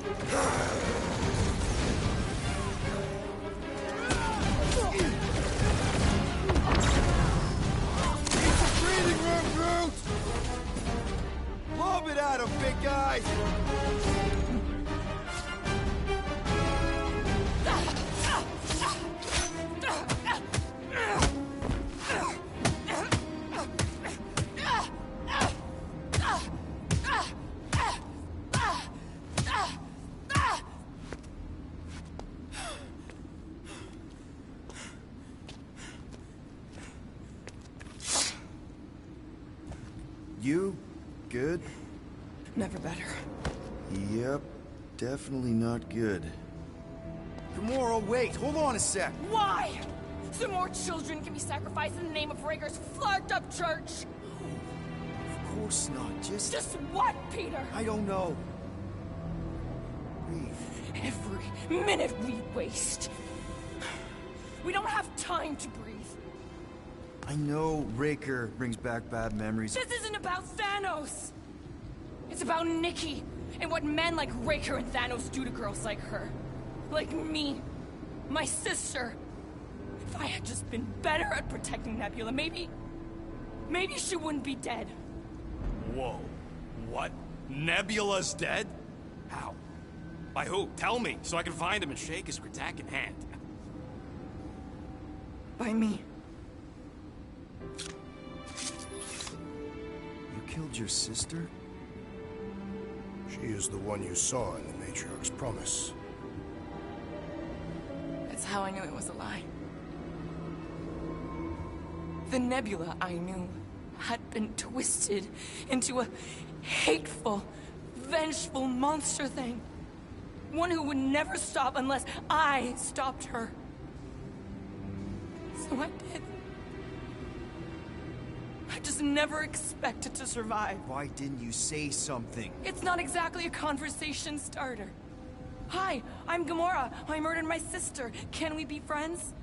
You? Good? Never better. Yep. Definitely not good. Gamora, wait! Hold on a sec! Why? So more children can be sacrificed in the name of Raker's flarked-up church? Of course not. Just what, Peter? I don't know. Breathe. Every minute we waste. We don't have time to breathe. I know Raker brings back bad memories. This isn't about Thanos. It's about Nikki and what men like Raker and Thanos do to girls like her. Like me. My sister. If I had just been better at protecting Nebula, maybe she wouldn't be dead. Whoa. What? Nebula's dead? How? By who? Tell me, so I can find him and shake his Kratak hand. By me. You killed your sister? She is the one you saw in the Matriarch's promise. That's how I knew it was a lie. The Nebula I knew had been twisted into a hateful, vengeful monster thing. One who would never stop unless I stopped her. So I did. I just never expected to survive. Why didn't you say something? It's not exactly a conversation starter. Hi, I'm Gamora. I murdered my sister. Can we be friends?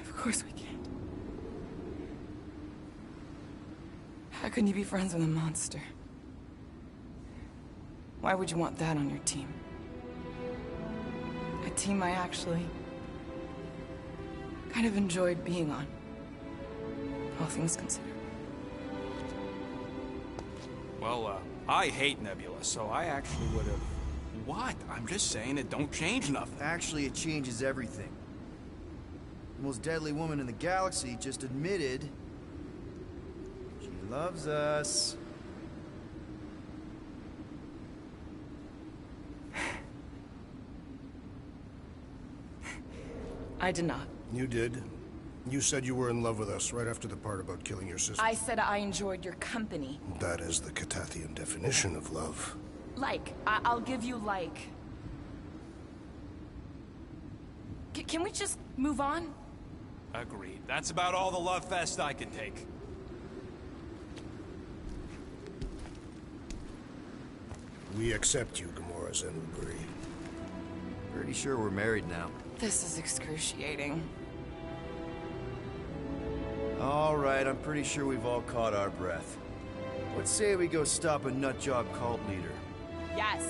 Of course we can. How can you be friends with a monster? Why would you want that on your team? A team I actually kind of enjoyed being on, all things considered. Well, I hate Nebula, so I actually would have... What? I'm just saying it don't change nothing. Actually, it changes everything. The most deadly woman in the galaxy just admitted she loves us. I did not. You did. You said you were in love with us right after the part about killing your sister. I said I enjoyed your company. That is the Catathian definition of love. Like. I'll give you like. Can we just move on? Agreed. That's about all the love fest I can take. We accept you, Gamora Zenuburi. Pretty sure we're married now. This is excruciating. All right, I'm pretty sure we've all caught our breath. Let's say we go stop a nutjob cult leader. Yes.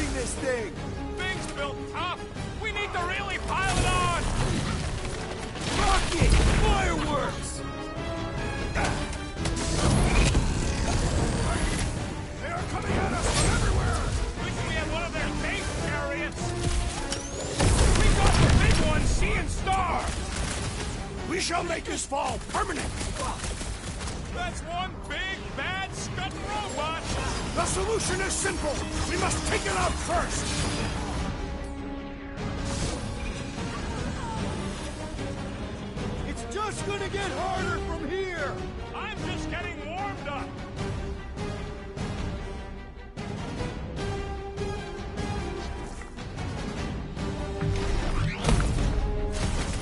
pushing this thing? Thing's built tough. We need to really pile it on. Rocket! Fireworks! They are coming at us from everywhere! Wish we had one of their tank chariots. We got the big one, Sea and Star. We shall make this fall permanent! That's one big, bad, scudding robot! The solution is simple! We must take it out first! It's just gonna get harder from here! I'm just getting warmed up!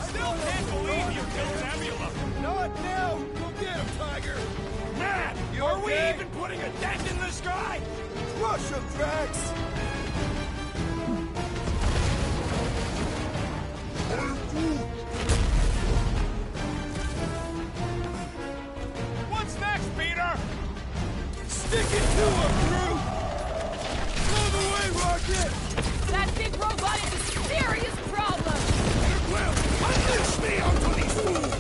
I still can't believe you killed Nebula! Not now! Go get him, Tiger! Man, You are okay? we even putting a dent in the sky? Crush him, Drax! What's next, Peter? Stick it to him, Groot! Blow the way, Rocket! That big robot is a serious problem! Well, unleash me onto these fools!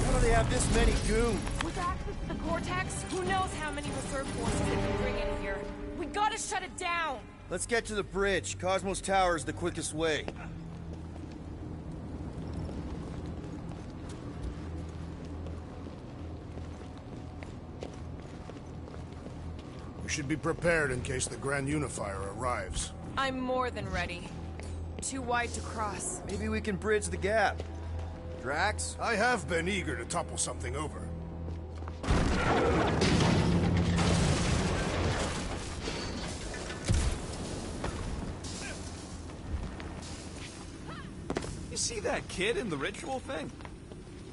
How do they have this many goons? With access to the Cortex, who knows how many reserve forces they can bring in here. We gotta shut it down! Let's get to the bridge. Cosmos Tower is the quickest way. We should be prepared in case the Grand Unifier arrives. I'm more than ready. Too wide to cross. Maybe we can bridge the gap. Drax? I have been eager to topple something over. You see that kid in the ritual thing?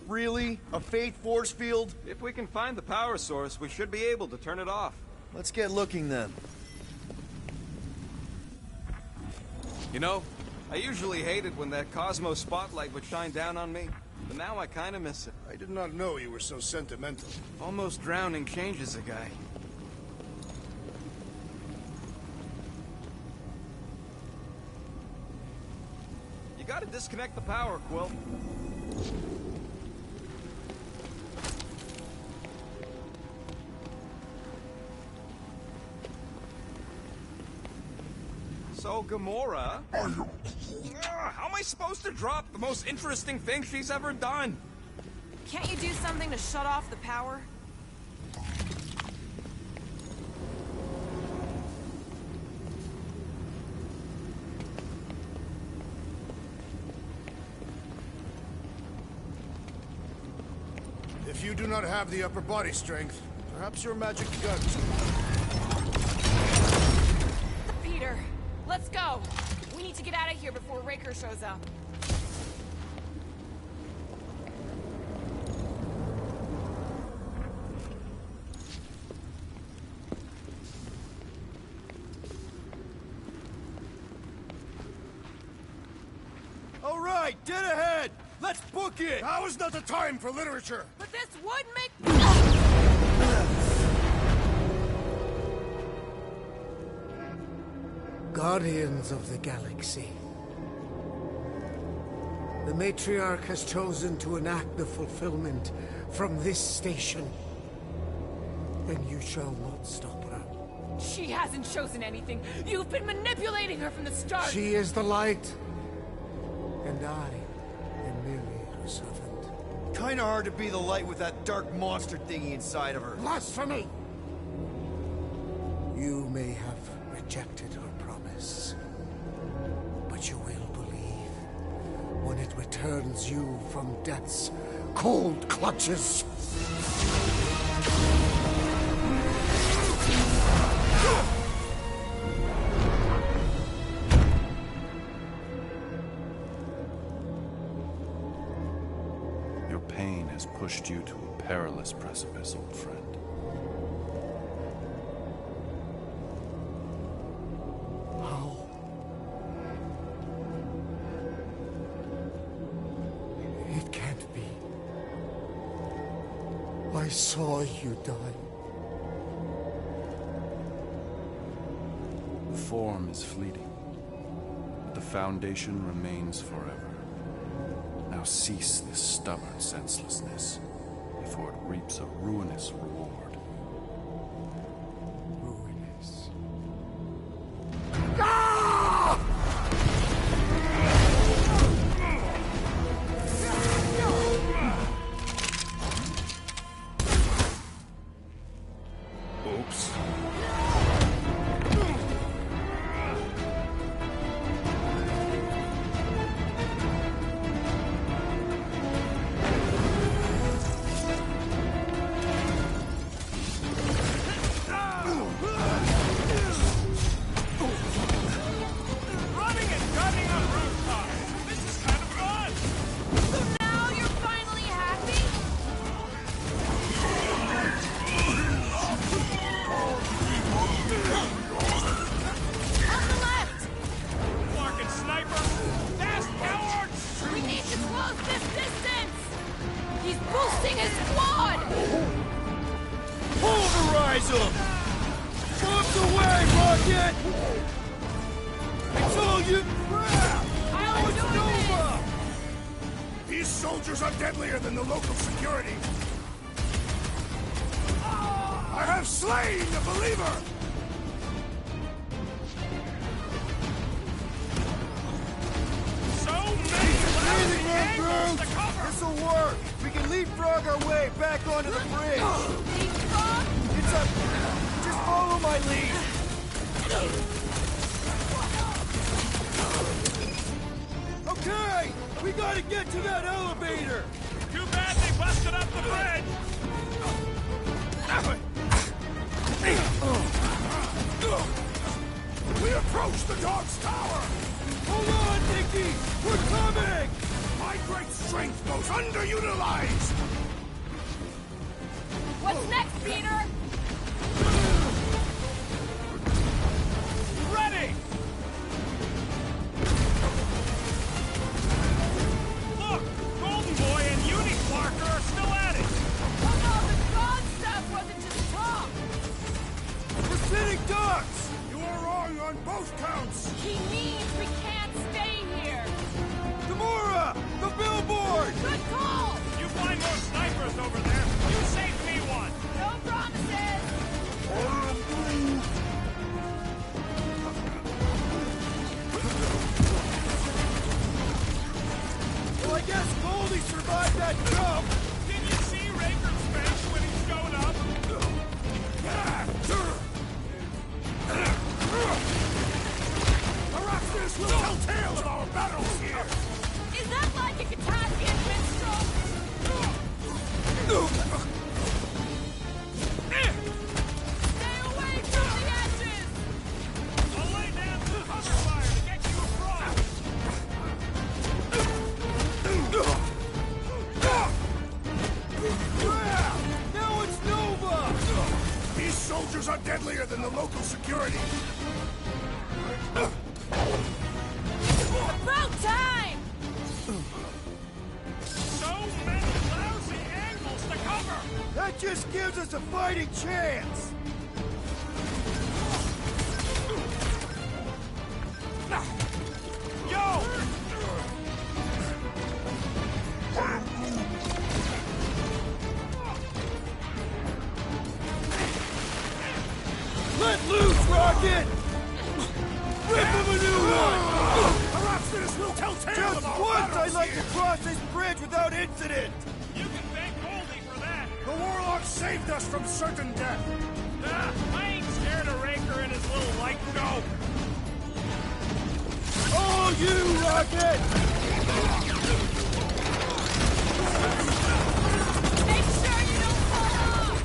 Really? A Fate force field? If we can find the power source, we should be able to turn it off. Let's get looking then. You know, I usually hate it when that Cosmos spotlight would shine down on me, but now I kinda miss it. I did not know you were so sentimental. Almost drowning changes a guy. You gotta disconnect the power, Quill. So, Gamora... how am I supposed to drop the most interesting thing she's ever done? Can't you do something to shut off the power? If you do not have the upper body strength, perhaps your magic guns. Peter, let's go! We need to get out of here before Raker shows up. All right, dead ahead! Let's book it! Now is not the time for literature! But this would make... Guardians of the Galaxy. The Matriarch has chosen to enact the fulfillment from this station. And you shall not stop her. She hasn't chosen anything. You've been manipulating her from the start. She is the light. And I am merely her servant. Kinda hard to be the light with that dark monster thingy inside of her. Blasphemy! You may have rejected her promise, but you will believe when it returns you from death's cold clutches. Your pain has pushed you to a perilous precipice, old friend. How? It can't be. I saw you die. Form is fleeting, but the foundation remains forever. Now cease this stubborn senselessness, before it reaps a ruinous reward. Ruinous. Oops. Running and gunning on rooftops. This is kind of fun. So now you're finally happy? On the left! Fucking sniper. Fast cowards. We need to close this distance! He's boosting his squad! Pulverize them! Jump away, Rocket! It's all you crap! Now it's Nova! These soldiers are deadlier than the local security. I have slain the believer! So many lousy angles to cover. This'll work! We can leapfrog our way back onto the bridge! Leapfrog? It's a... Just follow my lead! Okay! We gotta get to that elevator! Too bad they busted up the bridge. We approach the dog's tower! Hold on, Nicky! We're coming! My great strength goes underutilized! What's next, Peter? Ready. Look, Golden Boy and Uni-Clarker are still at it. Oh no, the god stuff wasn't just talk! We're sitting ducks! You are wrong on both counts! He means we can't stay here! Gamora! The billboard! Good call! You find more snipers over there. You save me one. No promises! Well, I guess Goldie survived that jump! Did you see Raker's face when he showed up? Arachnius will tell tales of our battles here! Is that like a Katakian minstrel? Stay away from the edges! I'll lay down some cover fire to get you across. Now it's Nova! These soldiers are deadlier than the local security! About time! So many lousy angles to cover. That just gives us a fighting chance! Yo! Let loose, Rocket! Rip him a new one! Arachnius will tell tales Just of our once I'd battles like here! to cross this bridge without incident! You can thank Goldie for that. The Warlock saved us from certain death! I ain't scared of Raker and his little light show. All you, Rocket! Make sure you don't fall off!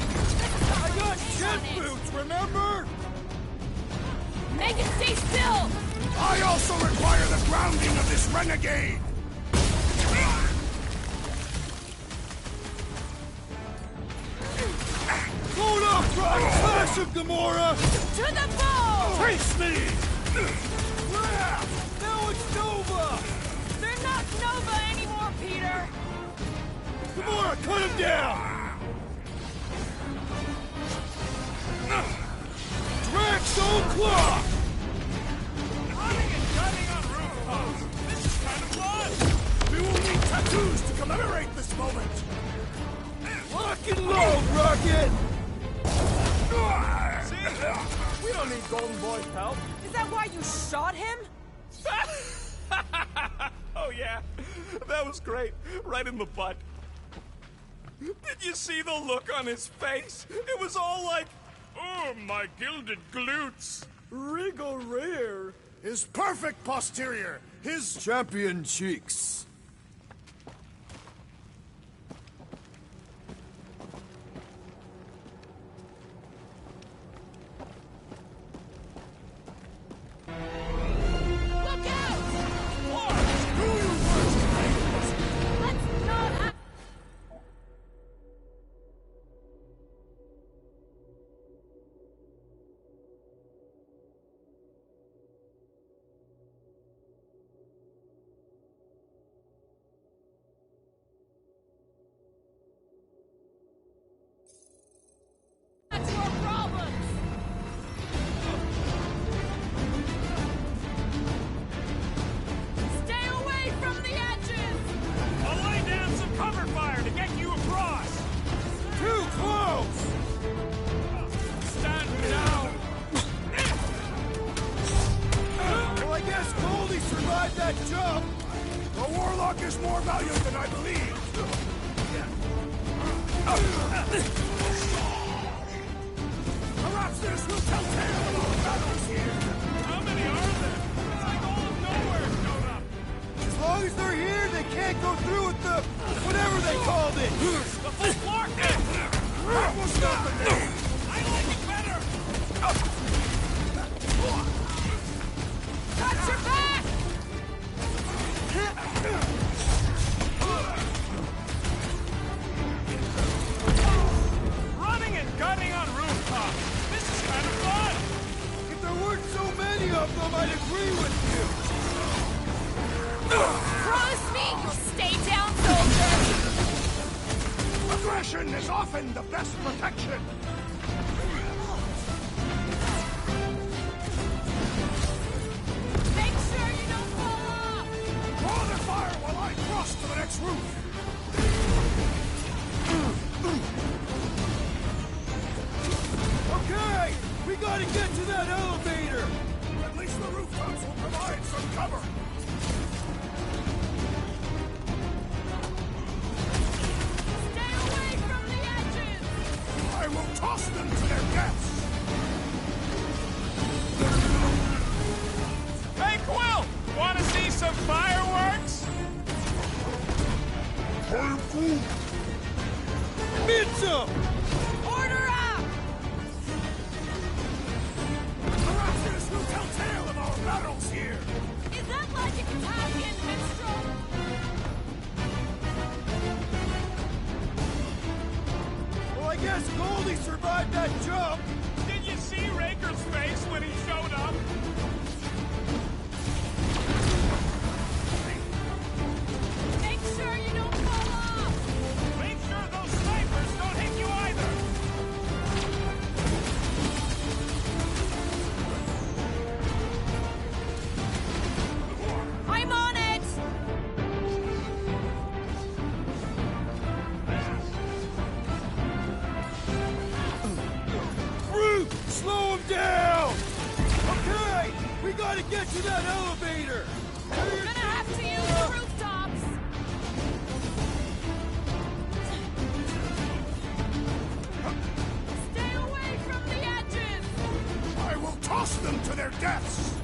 I got jet boots, remember? Make it stay still! I also require the grounding of this renegade! Hold up, Rock! Slash him, Gamora! To the bow! Face me! Now it's Nova! They're not Nova anymore, Peter! Gamora, cut him down! Drax Claw! commemorate this moment! Lock and load, Rocket! See? We don't need Golden Boy's help. Is that why you shot him? Oh yeah, that was great. Right in the butt. Did you see the look on his face? It was all like, oh, my gilded glutes. Regal rear. His perfect posterior. His champion cheeks. that jump! The Warlock is more valiant than I believed! Perhaps this will tell tale of our battles here! How many are there? It's like all of nowhere showed up! As long as they're here, they can't go through with the... whatever they called it! The folklore! That was not the name! I like it better! Got your back! Running and gunning on rooftops! This is kind of fun! If there weren't so many of them, I'd agree with you! Promise me you'll stay down, soldier! Aggression is often the best protection! Make sure you don't fall off! Draw their fire while I cross to the next roof! Okay! We gotta get to that elevator! At least the rooftops will provide some cover! Stay away from the edges! I will toss them to their deaths! Hey, Quill! Wanna see some fireworks? Mitchell! Order up! Perhaps this will tell tale of our battles here! Is that like an Italian minstrel? Well, I guess Goldie survived that jump! Did you see Raker's face when he showed up? Make sure you don't fall off! Make sure those snipers don't hit you either! I'm on it! Groot! Slow him down! Okay! We gotta get to that elevator! We're gonna have to use the rooftops! Stay away from the edges! I will toss them to their deaths!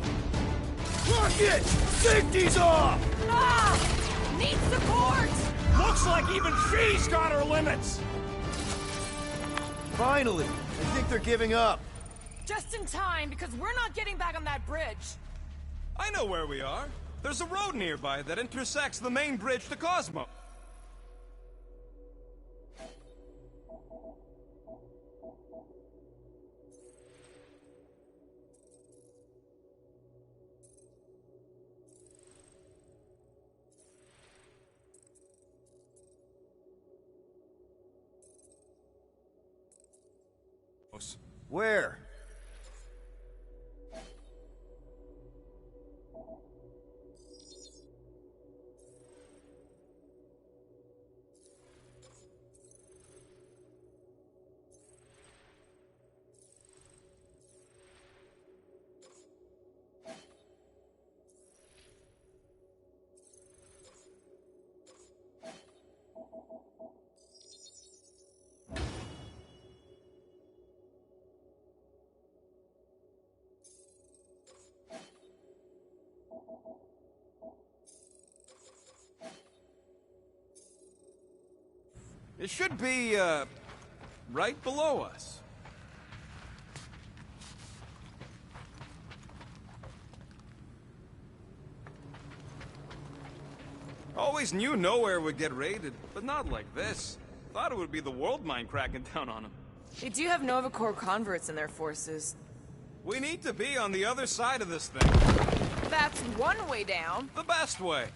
Rocket! Safety's off! Ah! Need support! Looks like even she's got her limits! Finally! I think they're giving up. Just in time, because we're not getting back on that bridge. I know where we are. There's a road nearby that intersects the main bridge to Cosmo. Where? It should be, right below us. Always knew nowhere would get raided, but not like this. Thought it would be the world mind cracking down on them. They do have Nova Corps converts in their forces. We need to be on the other side of this thing. That's one way down. The best way.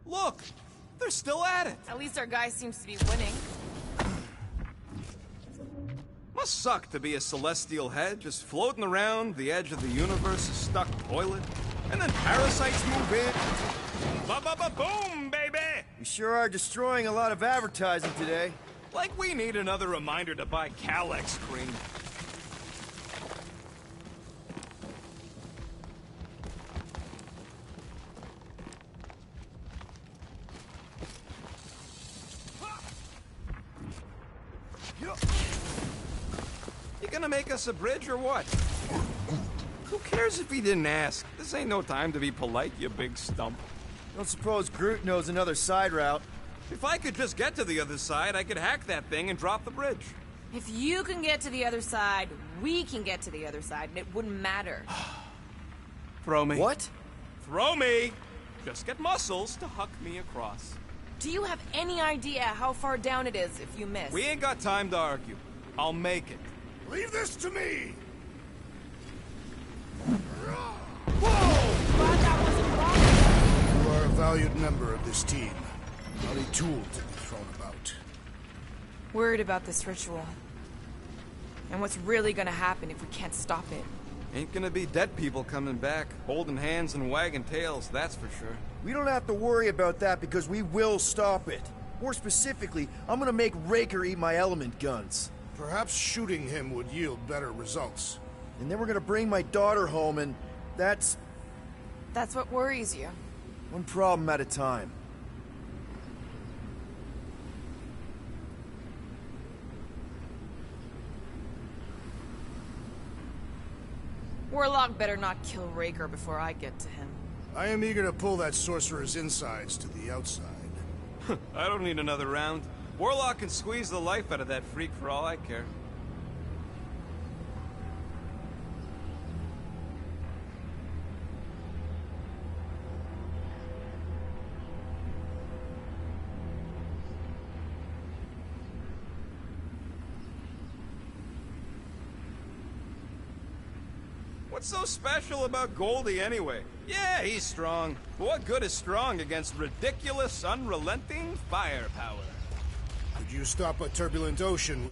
Look! They're still at it! At least our guy seems to be winning. Must suck to be a celestial head, just floating around the edge of the universe, a stuck toilet. And then parasites move in. Ba-ba-ba-boom, baby! We sure are destroying a lot of advertising today. Like we need another reminder to buy Calex cream. You gonna make us a bridge or what? Who cares if he didn't ask? This ain't no time to be polite, you big stump. Don't suppose Groot knows another side route. If I could just get to the other side, I could hack that thing and drop the bridge. If you can get to the other side, we can get to the other side, and it wouldn't matter. Throw me. What? Throw me! Just get muscles to huck me across. Do you have any idea how far down it is if you miss? We ain't got time to argue. I'll make it. Leave this to me! You are a valued member of this team. Not a tool to be thrown about. Worried about this ritual. And what's really gonna happen if we can't stop it. Ain't gonna be dead people coming back, holding hands and wagging tails, that's for sure. We don't have to worry about that because we will stop it. More specifically, I'm gonna make Raker eat my element guns. Perhaps shooting him would yield better results. And then we're gonna bring my daughter home and that's what worries you. one problem at a time. Warlock better not kill Raker before I get to him. I am eager to pull that sorcerer's insides to the outside. I don't need another round. Warlock can squeeze the life out of that freak for all I care. What's so special about Goldie anyway? Yeah, he's strong. But what good is strong against ridiculous, unrelenting firepower? Could you stop a turbulent ocean